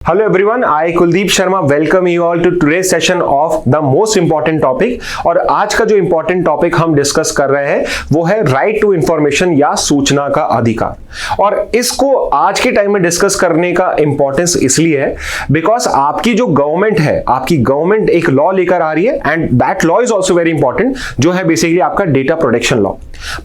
Hello everyone, I Kuldeep Sharma welcome you all to today's session of the most important topic। और आज का जो important topic हम discuss कर रहे हैं वो है राइट टू इंफॉर्मेशन या सूचना का अधिकार। और इसको आज के टाइम में डिस्कस करने का इंपॉर्टेंस इसलिए है बिकॉज आपकी जो गवर्नमेंट है, आपकी गवर्नमेंट एक लॉ लेकर आ रही है and that law is also very important, जो है बेसिकली आपका डेटा प्रोटेक्शन लॉ।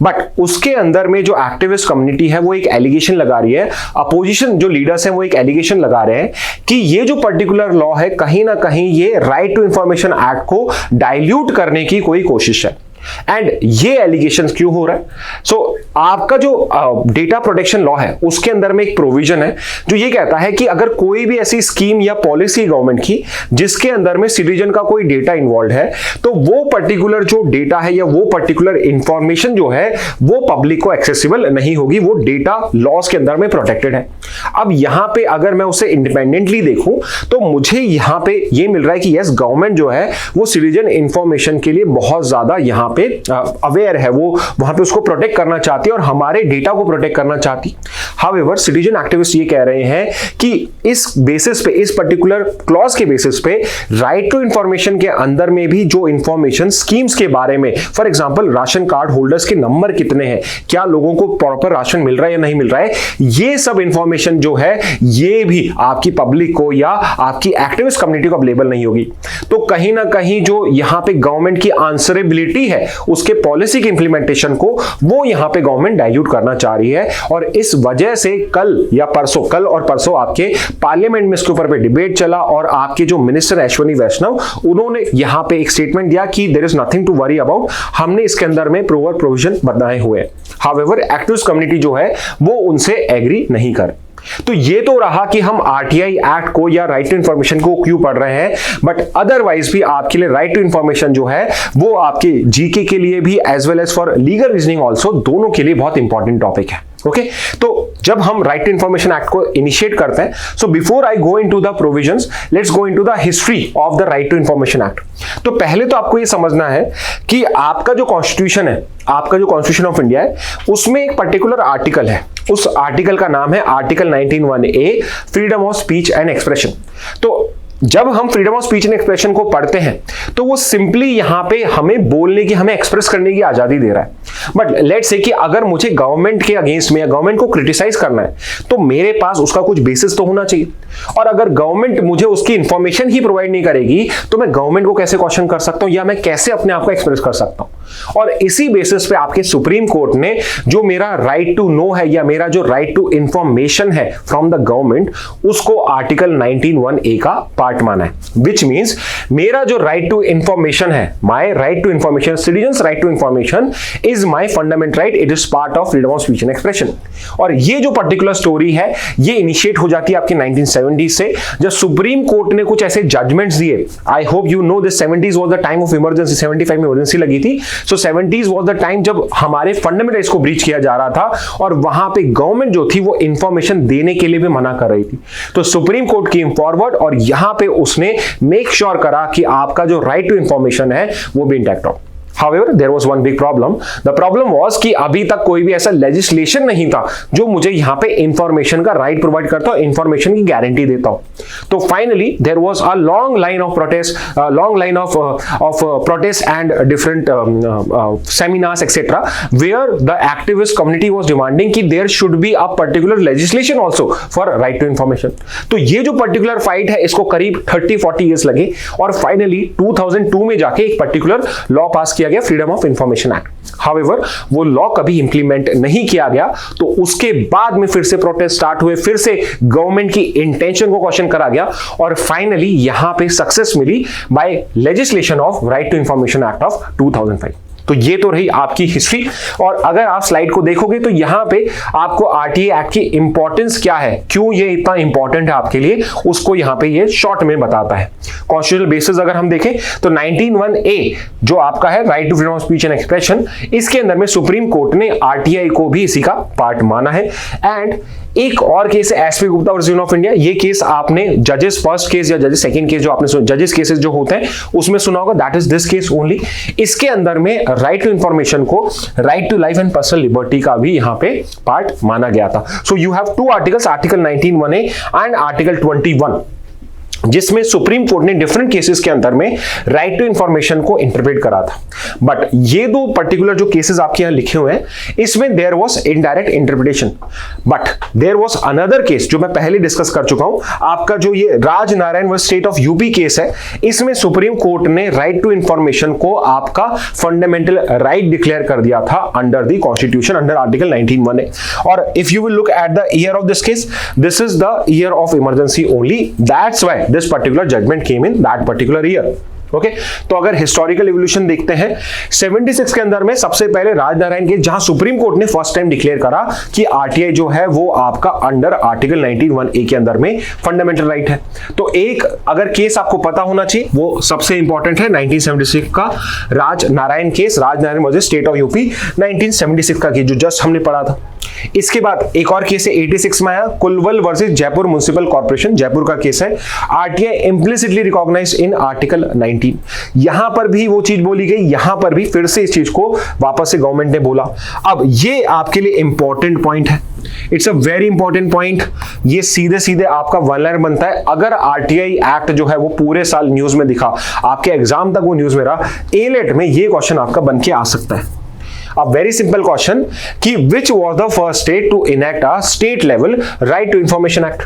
बट उसके अंदर में जो एक्टिविस्ट कम्युनिटी है वो एक एलिगेशन लगा रही है, अपोजिशन जो लीडर्स हैं वो एक एलिगेशन लगा रहे हैं कि ये जो पर्टिकुलर लॉ है कहीं ना कहीं ये राइट टू इंफॉर्मेशन एक्ट को डाइल्यूट करने की कोई कोशिश है। एंड ये एलिगेशंस क्यों हो रहा है? सो आपका जो डेटा प्रोटेक्शन लॉ है उसके अंदर में एक प्रोविजन है जो ये कहता है कि अगर कोई भी ऐसी स्कीम या पॉलिसी गवर्नमेंट की जिसके अंदर में सिटीजन का कोई डेटा इन्वॉल्व है तो वो पर्टिकुलर जो डेटा है या वो पर्टिकुलर इंफॉर्मेशन जो है वो पब्लिक को एक्सेसिबल नहीं होगी, वो डेटा लॉज के अंदर में प्रोटेक्टेड है। अब यहां पे अगर मैं उसे इंडिपेंडेंटली देखूं तो मुझे यहां पे ये मिल रहा है कि यस, गवर्नमेंट जो है वो सिटीजन इंफॉर्मेशन के लिए बहुत ज्यादा यहां पे अवेयर है, वो वहां पे उसको प्रोटेक्ट करना चाहती है और हमारे डेटा को प्रोटेक्ट करना चाहती। हाउएवर सिटीजन एक्टिविस्ट ये कह रहे हैं कि इस बेसिस पे, इस पर्टिकुलर क्लॉज के बेसिस पे राइट टू इंफॉर्मेशन के अंदर में भी जो इंफॉर्मेशन स्कीम्स के बारे में, for example ration card holders के नंबर कितने हैं, क्या लोगों को प्रॉपर राशन मिल रहा है या नहीं मिल रहा है, ये सब इंफॉर्मेशन जो है ये भी आपकी पब्लिक को या आपकी एक्टिविस्ट कम्युनिटी को अवेलेबल नहीं होगी। तो कहीं ना कहीं जो यहां पे गवर्नमेंट की आंसरेबिलिटी है उसके पॉलिसी के इंप्लीमेंटेशन को वो यहां पे गवर्नमेंट डाइल्यूट करना चाह रही है। और इस वजह से कल और परसों आपके पार्लियामेंट में इसके ऊपर पे डिबेट चला और आपके जो मिनिस्टर अश्विनी वैष्णव उन्होंने यहां पे एक स्टेटमेंट दिया कि there is nothing to worry about, हमने इसके अंदर में प्रोविजन बनाए हुए हैं। हाउएवर एक्टिविस्ट कम्युनिटी जो है वो उनसे एग्री नहीं कर। तो ये तो रहा कि हम आरटीआई एक्ट को या राइट टू इंफॉर्मेशन को क्यों पढ़ रहे हैं, बट अदरवाइज भी आपके लिए राइट टू इंफॉर्मेशन जो है वो आपके जीके के लिए भी as well as for legal reasoning also, दोनों के लिए बहुत इंपॉर्टेंट टॉपिक है। ओके, तो जब हम राइट टू इंफॉर्मेशन एक्ट को इनिशिएट करते हैं, so before I go into the provisions, let's go into the history of the right to information act. तो पहले तो आपको ये समझना है कि आपका जो कॉन्स्टिट्यूशन है, आपका जो कॉन्स्टिट्यूशन ऑफ इंडिया है, उसमें एक पर्टिकुलर आर्टिकल है, उस आर्टिकल का नाम है article 19(1)(a), freedom of speech and expression. तो जब हम freedom of speech and expression को पढ़ते हैं तो वो सिंपली यहां पे हमें बोलने की, हमें एक्सप्रेस करने की आजादी दे रहा है। बट लेट्स से कि अगर मुझे गवर्नमेंट के अगेंस्ट में या गवर्नमेंट को क्रिटिसाइज करना है तो मेरे पास उसका कुछ बेसिस तो होना चाहिए, और अगर गवर्नमेंट मुझे उसकी इंफॉर्मेशन ही प्रोवाइड नहीं करेगी तो मैं गवर्नमेंट को कैसे क्वेश्चन कर सकता हूं या मैं कैसे अपने आप को एक्सप्रेस कर सकता हूं। और इसी बेसिस पे आपके सुप्रीम कोर्ट ने जो मेरा राइट टू नो है या मेरा जो राइट टू इंफॉर्मेशन है फ्रॉम द गवर्नमेंट, उसको आर्टिकल 19(1)(a) का पार्ट माना है। विच मीन्स मेरा जो राइट टू इंफॉर्मेशन है, my right to information, citizens right to information is my fundamental right, it is part of freedom of speech and expression. और ये जो पर्टिकुलर स्टोरी है ये इनिशिएट हो जाती है आपकी 1970 से, जब सुप्रीम कोर्ट ने कुछ ऐसे जजमेंट्स दिए। I hope you know this, 70s was the time of emergency, 75 में इमरजेंसी लगी थी। सो 70s वाज द टाइम जब हमारे फंडामेंटल राइट्स को ब्रीच किया जा रहा था और वहां पे गवर्नमेंट जो थी वो इंफॉर्मेशन देने के लिए भी मना कर रही थी। तो सुप्रीम कोर्ट केम फॉरवर्ड और यहां पे उसने मेक श्योर करा कि आपका जो राइट टू इंफॉर्मेशन है वो भी इंटैक्ट हो। However, there was one big problem. The problem was कि अभी तक कोई भी ऐसा लेजिस्लेशन नहीं था जो मुझे यहाँ पे इंफॉर्मेशन का राइट प्रोवाइड करता हो, इंफॉर्मेशन की गारंटी देता हो। तो finally there was a long line of protest and different seminars etcetera where the activist community was demanding कि there should be a particular legislation also for right to information. तो ये जो particular fight है इसको करीब 30-40 years लगे और finally 2002 में जाके एक पर्टिकुलर लॉ पास किया गया, freedom of information act. However वो लॉ कभी इंप्लीमेंट नहीं किया गया, तो उसके बाद में फिर से प्रोटेस्ट स्टार्ट हुए, फिर से गवर्नमेंट की इंटेंशन को क्वेश्चन करा गया और फाइनली यहां पे सक्सेस मिली by legislation of right to information act of 2005। तो ये तो रही आपकी हिस्ट्री। और अगर आप स्लाइड को देखोगे तो यहां पे आपको आरटीआई एक्ट की इंपॉर्टेंस क्या है, क्यों ये इतना इंपॉर्टेंट है आपके लिए, उसको यहां पे ये शॉर्ट में बताता है। कॉन्स्टिट्यूशनल बेसिस अगर हम देखें तो 19(1)(a) जो आपका है right to freedom of speech and expression, इसके अंदर में सुप्रीम कोर्ट ने आरटीआई को भी इसी का पार्ट माना है। एंड एक और केस है SP Gupta versus union of India. ये केस आपने जजेस फर्स्ट केस या जजेस सेकंड केस जो आपने जजेस केसेस जो होते हैं उसमें सुना होगा, that is this case only. इसके अंदर में राइट टू इंफॉर्मेशन को right to life and personal liberty का भी यहां पे पार्ट माना गया था। So you have two articles, article 19(1)(a) and article 21 जिसमें सुप्रीम कोर्ट ने डिफरेंट केसेस के अंदर में राइट टू इंफॉर्मेशन को इंटरप्रेट करा था। बट ये दो पर्टिकुलर जो केसेस आपके यहां लिखे हुए हैं इसमें there was indirect interpretation, but there was another case जो मैं पहले डिस्कस कर चुका हूं, आपका जो ये Raj Narayan versus state of UP case है, इसमें सुप्रीम कोर्ट ने राइट टू इंफॉर्मेशन को आपका फंडामेंटल राइट डिक्लेयर कर दिया था under the constitution, under article 19(1)(a). और if you will look at the year of this case, this is the year of emergency only, that's why this particular judgment came in that particular year. Okay तो अगर historical evolution देखते हैं 76 के अंदर में सबसे पहले राजनारायण के, जहां सुप्रीम कोर्ट ने फर्स्ट टाइम डिक्लेयर करा कि आरटीआई जो है वो आपका अंडर आर्टिकल 19(1)(a) के अंदर में फंडामेंटल राइट है। तो एक अगर केस आपको पता होना चाहिए वो सबसे इंपॉर्टेंट है 1976 का Rajnarayan case, Rajnarayan versus state of UP 1976 का केस जो जस्ट हमने पढ़ा था। इसके बाद एक और केस है 86 में आया, Kulwal versus Jaipur municipal corporation, Jaipur का केस है, RTI implicitly recognised in article 19। यहां पर भी वो चीज बोली गई, यहां पर भी फिर से इस चीज को वापस से गवर्नमेंट ने बोला। अब ये आपके लिए इंपॉर्टेंट पॉइंट है, it's a very important point. ये सीधे सीधे आपका वन लाइन बनता है। अगर आरटीआई एक्ट जो है वो पूरे साल न्यूज में दिखा, आपके एग्जाम तक वो न्यूज में रहा, एलेट में ये क्वेश्चन आपका बन के आ सकता है। A very simple question कि which was the first state to enact a state level right to information act?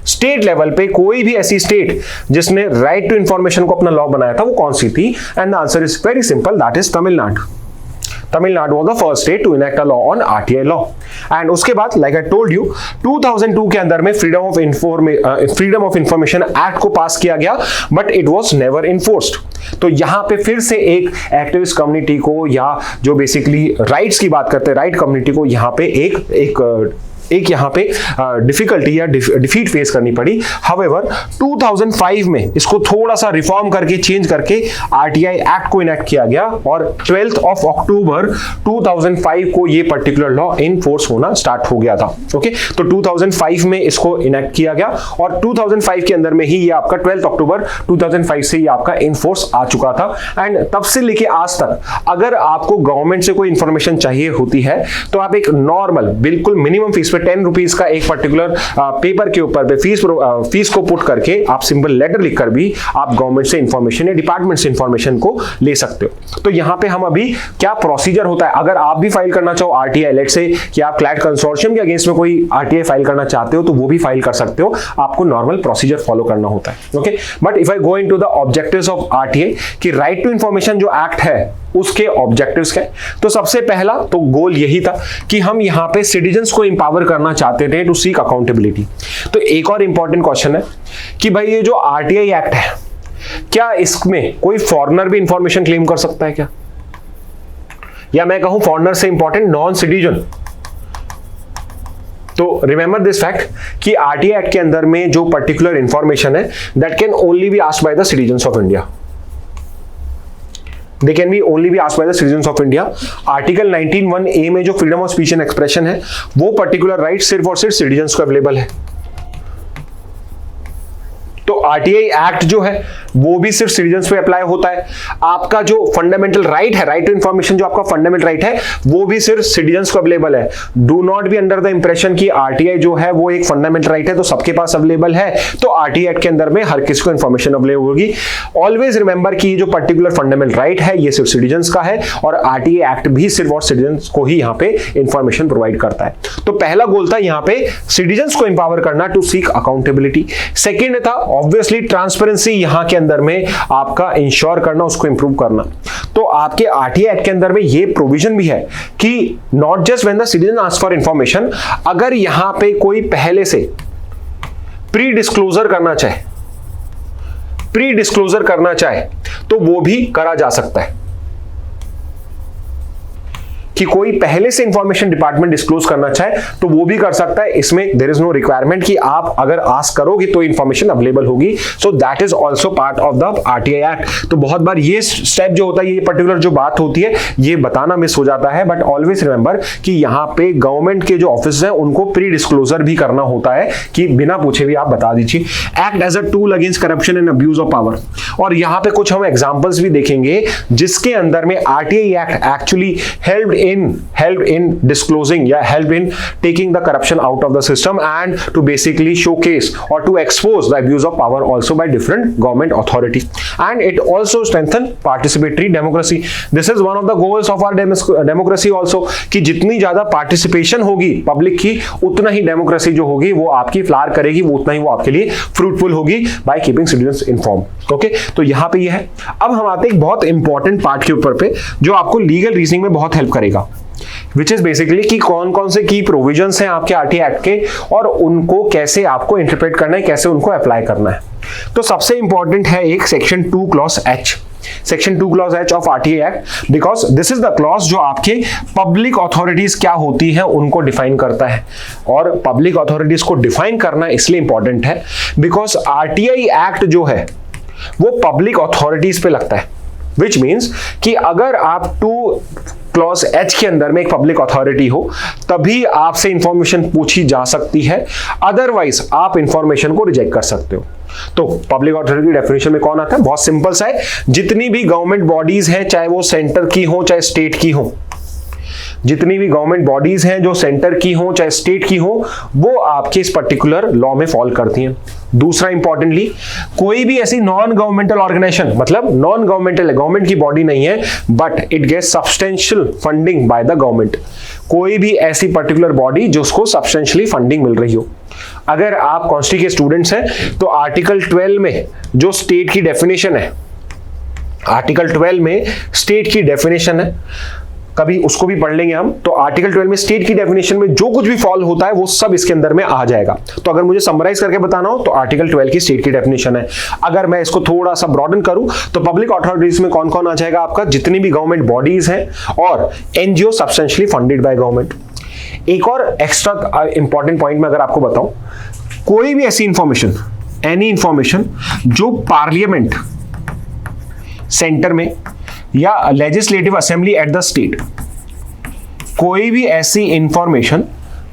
State level पे कोई भी ऐसी स्टेट जिसने राइट टू इंफॉर्मेशन को अपना लॉ बनाया था वो कौन सी थी? And the answer is very simple, that is Tamil Nadu. Tamil Nadu was the first state to enact a law on RTI law. And उसके बाद like I told you 2002 के अंदर में फ्रीडम ऑफ इंफॉर्मेशन एक्ट को पास किया गया, but it was never enforced. तो यहाँ पे फिर से एक एक्टिविस्ट कम्युनिटी को, या जो बेसिकली राइट्स की बात करते हैं राइट कम्युनिटी को, यहाँ पे एक यहाँ पे डिफिकल्टी या डिफीट फेस करनी पड़ी। हाउएवर 2005 में इसको थोड़ा सा रिफॉर्म करके चेंज करके आरटीआई एक्ट को इनेक्ट किया गया और 12 अक्टूबर 2005 को ये पर्टिकुलर लॉ इन फोर्स होना स्टार्ट हो गया था। ओके तो 2005 में इसको इनेक्ट किया गया और 2005 के अंदर में ही ये आपका 12 अक्टूबर 2005 से ये आपका इन फोर्स आ चुका था। एंड तब से लेके आज तक अगर आपको गवर्नमेंट से कोई इंफॉर्मेशन चाहिए होती है तो आप एक नॉर्मल बिल्कुल मिनिमम फीस 10 रुपीज का एक पर्टिकुलर पेपर के ऊपर पे फीस को पुट करके आप सिंपल लेटर लिखकर भी आप गवर्नमेंट से इंफॉर्मेशन या डिपार्टमेंट से इंफॉर्मेशन को ले सकते हो। तो यहां पे हम अभी क्या प्रोसीजर होता है, अगर आप भी फाइल करना चाहो आरटीआई, लेट्स से कि आप क्लैट कंसोर्शियम के अगेंस्ट में कोई आरटीआई फाइल करना चाहते हो तो वो भी फाइल कर सकते हो, आपको नॉर्मल प्रोसीजर फॉलो करना होता है। Okay but if I go into the objectives of RTI कि राइट टू इंफॉर्मेशन जो एक्ट है उसके ऑब्जेक्टिव्स क्या, तो सबसे पहला तो गोल यही था कि हम यहां पे सिटीजन्स को एम्पावर करना चाहते थे टू सीक अकाउंटेबिलिटी। तो एक और इंपॉर्टेंट क्वेश्चन है कि भाई ये जो आरटीआई एक्ट है क्या इसमें कोई फॉरेनर भी इंफॉर्मेशन क्लेम कर सकता है क्या, या मैं कहूं फॉरेनर से इंपॉर्टेंट नॉन सिटीजन? तो रिमेंबर दिस फैक्ट कि आरटीआई एक्ट के अंदर में जो पर्टिकुलर इंफॉर्मेशन है that can only be asked by the citizens of India, they can be only be asked by the citizens of India। Article 19(1)(a) में जो freedom of speech and expression है वो particular right सिर्फ और सिर्फ citizens को available है। तो आरटीआई एक्ट जो है वो भी सिर्फ सिटीजन्स पे अप्लाई होता है। आपका जो फंडामेंटल राइट है, राइट टू इंफॉर्मेशन जो आपका फंडामेंटल राइट है वो भी सिर्फ सिटीजन्स को अवेलेबल है। Do not be under the impression कि आरटीआई जो है वो एक फंडामेंटल राइट है तो सबके पास अवेलेबल है, तो आरटीआई एक्ट के अंदर में हर किसी को इंफॉर्मेशन अवेलेबल होगी। ऑलवेज रिमेंबर कि जो पर्टिकुलर फंडामेंटल राइट है ये सिर्फ सिटीजन्स का है और आरटीआई एक्ट भी सिर्फ और सिटीजन्स को ही यहाँ पे इंफॉर्मेशन प्रोवाइड करता है। तो पहला गोल था यहाँ पे सिटीजन्स को एम्पावर करना टू सीक अकाउंटेबिलिटी। सेकेंड था ऑब्वियसली ट्रांसपेरेंसी यहां के अंदर में आपका इंश्योर करना, उसको इंप्रूव करना। तो आपके आरटीआई एक्ट के अंदर में ये प्रोविजन भी है कि not just when the citizen ask for information, अगर यहां पे कोई पहले से प्री डिस्क्लोजर करना चाहे तो वो भी करा जा सकता है कि कोई पहले से इंफॉर्मेशन डिपार्टमेंट डिस्क्लोज करना चाहे तो वो भी कर सकता है। इसमें देयर इज नो रिक्वायरमेंट कि आप अगर आस्क करोगे तो इंफॉर्मेशन अवेलेबल होगी। So that is also part of the RTI act. तो बहुत बार ये स्टेप जो होता है, ये पर्टिकुलर जो बात होती है, ये बताना मिस हो जाता है। बट ऑलवेज रिमेंबर कि यहाँ पे गवर्नमेंट के जो ऑफिस हैं उनको प्री डिस्क्लोजर भी करना होता है कि बिना पूछे भी आप बता दीजिए। Act as a tool against corruption and abuse of power. और यहाँ पे कुछ हम एग्जाम्पल्स भी देखेंगे जिसके अंदर में RTI act actually helped helped in disclosing, yeah, helped in taking the corruption out of the system and to basically showcase or to expose the abuse of power also by different government authorities. And it also strengthen participatory democracy. This is one of the goals of our democracy also, कि जितनी ज्यादा participation होगी public की, उतना ही democracy जो होगी वो आपकी फ्लार करेगी, वो उतना ही वो आपके लिए फ्रूटफुल होगी by keeping citizens inform. Okay, तो यहां पे ये है. अब हम आते हैं एक बहुत इंपॉर्टेंट पार्ट के ऊपर पे जो आपको लीगल रीजनिंग में बहुत हेल्प करेगा, विच इज बेसिकली कि कौन कौन से की प्रोविजंस हैं आपके आरटीआई एक्ट के और उनको कैसे आपको इंटरप्रेट करना है, कैसे उनको अप्लाई करना है. तो सबसे इंपॉर्टेंट है एक section 2 clause H, section 2 clause H of RTI act, because this is the clause जो आपके पब्लिक अथॉरिटीज क्या होती है उनको डिफाइन करता है. और पब्लिक अथॉरिटीज को डिफाइन करना इसलिए इंपॉर्टेंट है बिकॉज आरटीआई एक्ट जो है वो पब्लिक अथॉरिटीज पे लगता है, विच मीन्स कि अगर आप 2 क्लॉज एच के अंदर में एक पब्लिक अथॉरिटी हो तभी आपसे इंफॉर्मेशन पूछी जा सकती है, अदरवाइज आप इंफॉर्मेशन को रिजेक्ट कर सकते हो. तो पब्लिक अथॉरिटी डेफिनेशन में कौन आता है, बहुत सिंपल सा है, जितनी भी गवर्नमेंट बॉडीज हैं चाहे वो सेंटर की हो चाहे स्टेट की हो, जितनी भी गवर्नमेंट बॉडीज हैं जो सेंटर की हो चाहे स्टेट की हो वो आपके इस पर्टिकुलर लॉ में फॉल करती हैं. दूसरा इंपॉर्टेंटली, कोई भी ऐसी नॉन गवर्नमेंटल ऑर्गेनाइजेशन, मतलब नॉन गवर्नमेंटल, गवर्नमेंट की बॉडी नहीं है but it gets substantial funding by the government, कोई भी ऐसी पर्टिकुलर बॉडी जिसको सब्सटेंशियली फंडिंग मिल रही हो. अगर आप कॉन्स्टी के स्टूडेंट्स हैं तो आर्टिकल 12 में जो स्टेट की डेफिनेशन है, आर्टिकल 12 में स्टेट की डेफिनेशन है, कभी उसको भी पढ़ लेंगे हम. तो आर्टिकल 12 में स्टेट की डेफिनेशन में जो कुछ भी फॉल होता है वो सब इसके अंदर में आ जाएगा. तो अगर मुझे समराइज करके बताना हो तो आर्टिकल 12 की स्टेट की डेफिनेशन है. अगर मैं इसको थोड़ा सा ब्रॉडन करूं तो पब्लिक अथॉरिटीज में कौन कौन आ जाएगा आपका, जितनी भी गवर्नमेंट बॉडीज हैं और NGO substantially funded by government. एक और एक्स्ट्रा इंपॉर्टेंट पॉइंट में अगर आपको बताऊं, कोई भी ऐसी इंफॉर्मेशन, एनी इंफॉर्मेशन जो पार्लियामेंट सेंटर में या legislative assembly at the state, कोई भी ऐसी इंफॉर्मेशन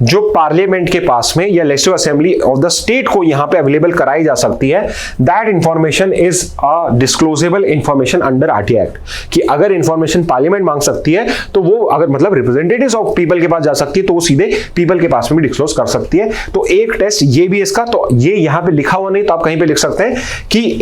जो पार्लियामेंट के पास में या legislative assembly of the state को यहां पे अवेलेबल कराई जा सकती है, that information is a disclosable information under RTI act. कि अगर इंफॉर्मेशन पार्लियामेंट मांग सकती है तो वो अगर मतलब रिप्रेजेंटेटिव्स ऑफ पीपल के पास जा सकती है तो वो सीधे पीपल के पास में भी डिस्क्लोज कर सकती है. तो एक टेस्ट ये भी इसका, तो ये यहां पे लिखा हुआ नहीं तो आप कहीं पे लिख सकते हैं कि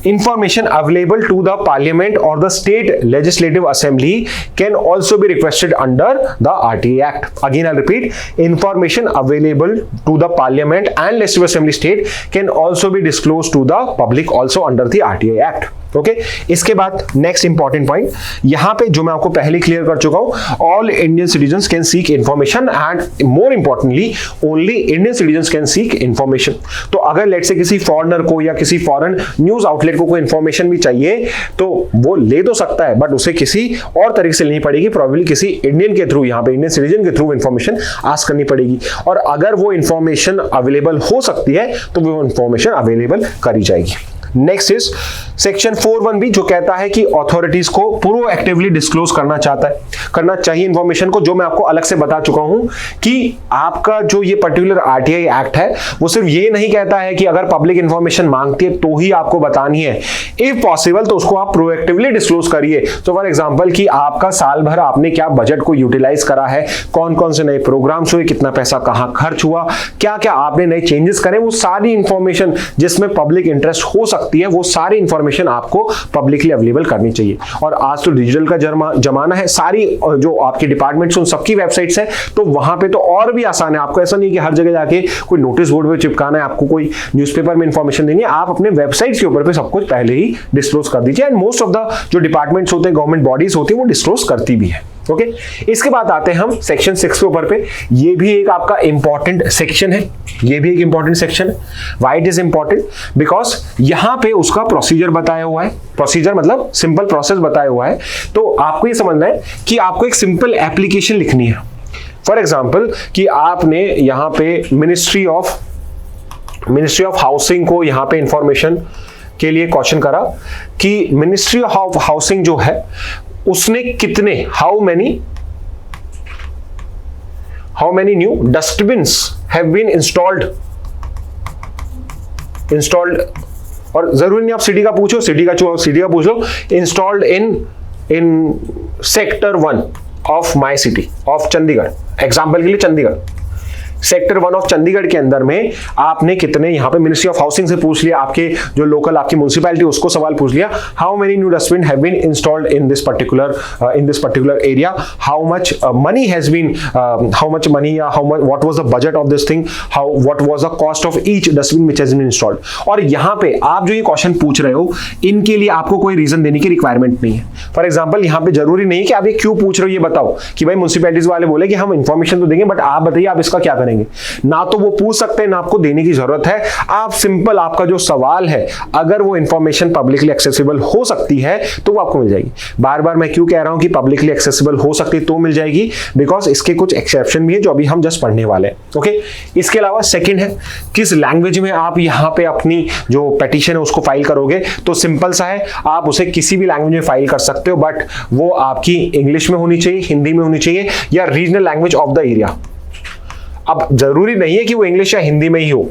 information available to the parliament or the state legislative assembly can also be requested under the RTA Act. Again I'll repeat, information available to the parliament and legislative assembly state can also be disclosed to the public also under the RTA Act. Okay, इसके बाद next important point यहां पे जो मैं आपको पहले clear कर चुका हूं, all Indian citizens can seek information and more importantly only Indian citizens can seek information. तो अगर लेट से किसी फॉरेनर को या किसी फॉरेन न्यूज आउटलेट को कोई इंफॉर्मेशन भी चाहिए तो वो ले तो सकता है बट उसे किसी और तरीके से लेनी पड़ेगी, प्रॉब्ली किसी इंडियन के थ्रू, यहां पे इंडियन सिटीजन के थ्रू इंफॉर्मेशन आस्क करनी पड़ेगी. और अगर वो इंफॉर्मेशन अवेलेबल हो सकती है तो वो इंफॉर्मेशन अवेलेबल करी जाएगी. नेक्स्ट इज सेक्शन 4(1)(b) जो कहता है कि अथॉरिटीज को प्रोएक्टिवली डिस्क्लोज करना चाहिए इंफॉर्मेशन को, जो मैं आपको अलग से बता चुका हूं कि आपका जो ये पर्टिकुलर आरटीआई एक्ट है वो सिर्फ ये नहीं कहता है कि अगर पब्लिक इंफॉर्मेशन मांगती है तो ही आपको बतानी है, इफ पॉसिबल तो उसको आप प्रोएक्टिवली डिस्क्लोज करिए. तो फॉर एग्जांपल कि आपका साल भर आपने क्या बजट को यूटिलाइज करा है, कौन कौन से नए प्रोग्राम्स हुए, कितना पैसा कहां खर्च हुआ, क्या क्या आपने नए चेंजेस करे, वो सारी इंफॉर्मेशन जिसमें पब्लिक इंटरेस्ट हो सकती है वो सारी इंफॉर्मेशन आपको पब्लिकली अवेलेबल करनी चाहिए. और आज तो डिजिटल का जमाना है, सारी जो आपके डिपार्टमेंट्स उन सबकी वेबसाइट्स है तो वहां पे तो और भी आसान है. आपको ऐसा नहीं कि हर जगह जाके कोई नोटिस बोर्ड पे चिपकाना है, आपको कोई न्यूज़पेपर में इंफॉर्मेशन देनी है, आप अपने वेबसाइट्स के ऊपर पे सब कुछ पहले ही डिस्क्लोज कर दीजिए. एंड मोस्ट ऑफ द जो डिपार्टमेंट्स होते हैं, गवर्नमेंट बॉडीज होती है, वो डिस्क्लोज करती भी है. ओके, इसके बाद आते हैं हम सेक्शन 6 के ऊपर पे. ये भी एक आपका इंपॉर्टेंट सेक्शन है, ये भी एक इंपॉर्टेंट सेक्शन है. Why it is important? Because यहां पे उसका प्रोसीजर बताया हुआ है. प्रोसीजर मतलब सिंपल प्रोसेस बताया हुआ है. तो आपको ये समझना है कि आपको एक सिंपल एप्लीकेशन लिखनी है. फॉर एग्जाम्पल कि आपने यहां पे मिनिस्ट्री ऑफ हाउसिंग को यहां पे इंफॉर्मेशन के लिए क्वेश्चन करा कि मिनिस्ट्री ऑफ हाउसिंग जो है उसने कितने how many new dustbins have been installed. और जरूरी नहीं आप सिटी का पूछो, सिटी का पूछ लो, installed in sector 1 of my city of Chandigarh, example के लिए चंडीगढ़, सेक्टर 1 ऑफ चंडीगढ़ के अंदर में आपने कितने, यहाँ पे मिनिस्ट्री ऑफ हाउसिंग से पूछ लिया, आपके जो लोकल आपकी म्युनिसिपैलिटी उसको सवाल पूछ लिया, how many new dustbin have been installed in this particular area, how much money has been, how much money या how much what was the budget of this thing, how what was the cost of each dustbin which has been installed. और यहाँ पे आप जो ये question पूछ रहे हो, इनके लिए आपको कोई रीजन देने की रिक्वायरमेंट नहीं है। फॉर एग्जाम्पल यहाँ पे जरूरी नहीं है कि आप ये क्यों पूछ रहे हो, ये बताओ कि भाई म्युनिसिपैलिटीज वाले बोले कि हम इंफॉर्मेशन तो देंगे बट आप बताइए आप इसका क्या करेंगे। ना तो वो पूछ सकते हैं ना आपको देने की जरूरत है। आप सिंपल, आपका जो सवाल है अगर वो इंफॉर्मेशन पब्लिकली एक्सेसिबल हो सकती है तो वो आपको मिल जाएगी। बार बार मैं क्यों कह रहा हूं कि पब्लिकली एक्सेसिबल हो सकती तो मिल जाएगी, बिकॉज इसके कुछ एक्सेप्शन भी है जो अभी हम जस्ट पढ़ने वाले हैं। ओके, इसके अलावा सेकंड है किस लैंग्वेज में आप यहां पे अपनी जो पिटीशन है उसको फाइल करोगे। तो सिंपल सा है, आप उसे किसी भी लैंग्वेज में फाइल कर सकते हो, बट वो आपकी इंग्लिश में होनी चाहिए, हिंदी में होनी चाहिए या regional language of the area. अब जरूरी नहीं है कि वो इंग्लिश या हिंदी में ही हो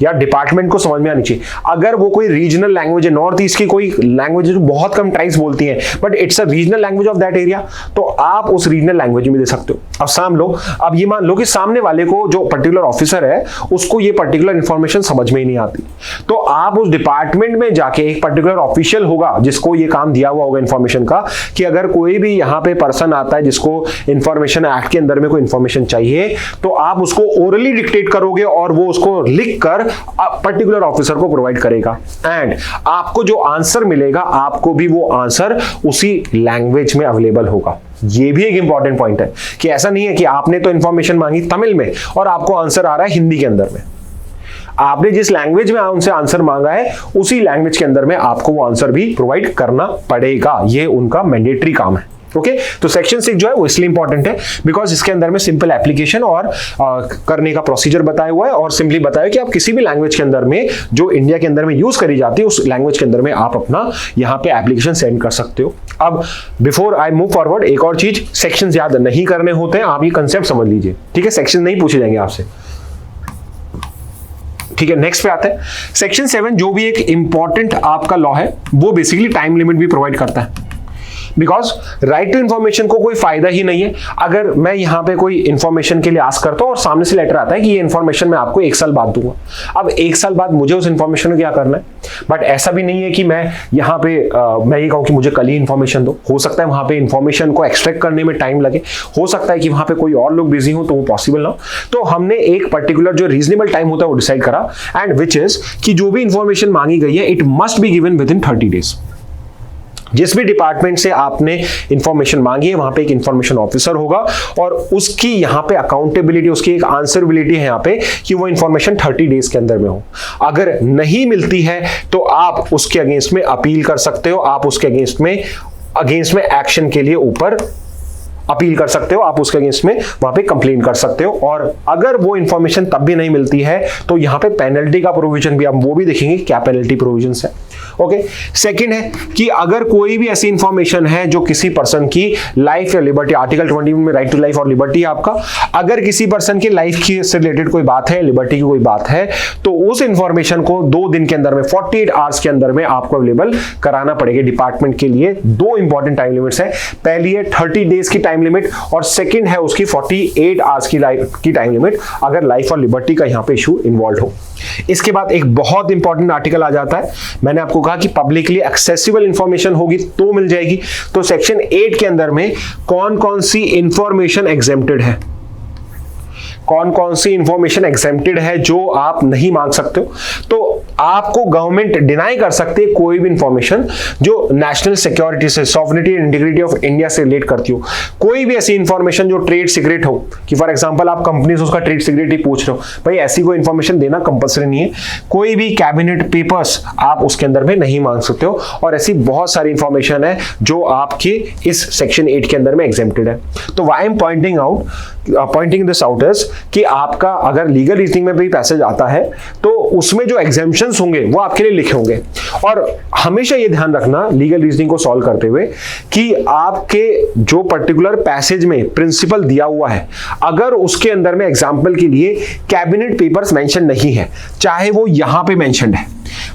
या डिपार्टमेंट को समझ में आनी चाहिए। अगर वो कोई रीजनल लैंग्वेज है, नॉर्थ ईस्ट की कोई लैंग्वेज है जो बहुत कम ट्राइब्स बोलती हैं but it's a regional language of that area, तो आप उस रीजनल लैंग्वेज में दे सकते हो। अब साम लो, अब ये मान लो कि सामने वाले को जो पर्टिकुलर ऑफिसर है उसको ये पर्टिकुलर इंफॉर्मेशन समझ में ही नहीं आती, तो आप उस डिपार्टमेंट में जाके, एक पर्टिकुलर ऑफिशियल होगा जिसको ये काम दिया हुआ होगा इंफॉर्मेशन का, कि अगर कोई भी यहाँ पे पर्सन आता है जिसको इंफॉर्मेशन एक्ट के अंदर में कोई इंफॉर्मेशन चाहिए, तो आप उसको ओरली डिक्टेट करोगे और वो उसको लिख कर पर्टिकुलर ऑफिसर को प्रोवाइड करेगा, एंड आपको जो आंसर मिलेगा आपको भी वो आंसर उसी लैंग्वेज में अवेलेबल होगा। ये भी एक इंपॉर्टेंट पॉइंट है कि ऐसा नहीं है कि आपने तो इंफॉर्मेशन मांगी तमिल में और आपको आंसर आ रहा है हिंदी के अंदर में। आपने जिस लैंग्वेज में उनसे आंसर मांगा है उसी लैंग्वेज के अंदर में आपको वो आंसर भी प्रोवाइड करना पड़ेगा। ये उनका मैंडेटरी काम है। ओके, तो सेक्शन 6 जो है वो इसलिए इंपॉर्टेंट है बिकॉज इसके अंदर में सिंपल एप्लीकेशन और करने का प्रोसीजर बताया हुआ है, और सिंपली बताया कि आप किसी भी लैंग्वेज के अंदर में जो इंडिया के अंदर में यूज करी जाती है उस लैंग्वेज के अंदर में आप अपना यहाँ पे एप्लीकेशन सेंड कर सकते हो। अब बिफोर आई मूव फॉरवर्ड, एक और चीज, सेक्शन याद नहीं करने होते हैं, आप ये कंसेप्ट समझ लीजिए, ठीक है। सेक्शन नहीं पूछे जाएंगे आपसे, ठीक है। नेक्स्ट पे आते हैं सेक्शन 7, जो भी एक इंपॉर्टेंट आपका लॉ है, वो बेसिकली टाइम लिमिट भी प्रोवाइड करता है। बिकॉज राइट टू इंफॉर्मेशन को कोई फायदा ही नहीं है अगर मैं यहाँ पे कोई इंफॉर्मेशन के लिए आस्क करता हूँ और सामने से लेटर आता है कि ये इंफॉर्मेशन मैं आपको 1 साल बाद दूंगा। अब 1 साल बाद मुझे उस इंफॉर्मेशन को क्या करना है, बट ऐसा भी नहीं है कि मैं यहाँ पे मैं ये कहूँ कि मुझे कल ही इंफॉर्मेशन दो। हो सकता है वहाँ पे इंफॉर्मेशन को एक्सट्रैक्ट करने में टाइम लगे, हो सकता है कि वहाँ पे कोई और लोग बिजी हो तो वो पॉसिबल ना हो। तो हमने एक पर्टिकुलर जो रीजनेबल टाइम होता है वो डिसाइड करा, एंड विच इज कि जो भी इंफॉर्मेशन मांगी गई है it must be given with in 30 days. जिस भी डिपार्टमेंट से आपने इंफॉर्मेशन मांगी है वहां पे एक इंफॉर्मेशन ऑफिसर होगा और उसकी यहाँ पे अकाउंटेबिलिटी, उसकी एक आंसरेबिलिटी है यहाँ पे कि वो इंफॉर्मेशन 30 डेज के अंदर में हो। अगर नहीं मिलती है तो आप उसके अगेंस्ट में अपील कर सकते हो, आप उसके अगेंस्ट में एक्शन के लिए ऊपर अपील कर सकते हो, आप उसके अगेंस्ट में वहां पे कंप्लेन कर सकते हो। और अगर वो इंफॉर्मेशन तब भी नहीं मिलती है तो यहाँ पे पेनल्टी का प्रोविजन भी, हम वो भी देखेंगे क्या पेनल्टी प्रोविजंस है। ओके, सेकंड है कि अगर कोई भी ऐसी इंफॉर्मेशन है जो किसी पर्सन की लाइफ या लिबर्टी, आर्टिकल 20 में राइट टू लाइफ और लिबर्टी आपका, अगर किसी पर्सन की लाइफ की से रिलेटेड कोई बात है, लिबर्टी की कोई बात है, तो उस इंफॉर्मेशन को 2 दिन के अंदर में 48 आवर्स के अंदर में आपको अवेलेबल कराना पड़ेगा डिपार्टमेंट के लिए। 2 इंपॉर्टेंट टाइम लिमिट्स है, पहली है 30 डेज की टाइम लिमिट और सेकंड है उसकी 48 आवर्स की टाइम लिमिट अगर लाइफ और लिबर्टी का यहां पे इशू इन्वॉल्व हो। इसके बाद एक बहुत इंपॉर्टेंट आर्टिकल आ जाता है, मैंने आपको कहा कि पब्लिकली एक्सेसिबल इंफॉर्मेशन होगी तो मिल जाएगी। तो सेक्शन 8 के अंदर में कौन कौन सी इंफॉर्मेशन एग्जेम्प्टेड है, कौन कौन सी इंफॉर्मेशन एग्जेम्प्टेड है जो आप नहीं मांग सकते हो। तो आपको गवर्नमेंट डिनाई कर सकती है कोई भी इंफॉर्मेशन जो नेशनल सिक्योरिटी से, sovereignty and integrity of India से रिलेट करती हो। कोई भी ऐसी इंफॉर्मेशन जो ट्रेड सीक्रेट हो, कि फॉर एग्जांपल आप कंपनी से उसका ट्रेड सीक्रेट ही पूछ रहे हो, भाई ऐसी कोई इंफॉर्मेशन देना कंपल्सरी नहीं है। कोई भी कैबिनेट पेपर्स आप उसके अंदर में नहीं मांग सकते हो, और ऐसी बहुत सारी इंफॉर्मेशन है जो आपके इस सेक्शन 8 के अंदर में एग्जेम्प्टेड है। तो why I am pointing this out is कि आपका अगर लीगल रीजनिंग में भी पैसेज आता है तो उसमें जो एग्जेम्पशंस होंगे वो आपके लिए लिखे होंगे। और हमेशा ये ध्यान रखना लीगल रीजनिंग को सॉल्व करते हुए कि आपके जो पर्टिकुलर पैसेज में प्रिंसिपल दिया हुआ है, अगर उसके अंदर में एग्जाम्पल के लिए कैबिनेट पेपर्स मेंशन नहीं है, चाहे वो यहां पे मेंशन्ड है,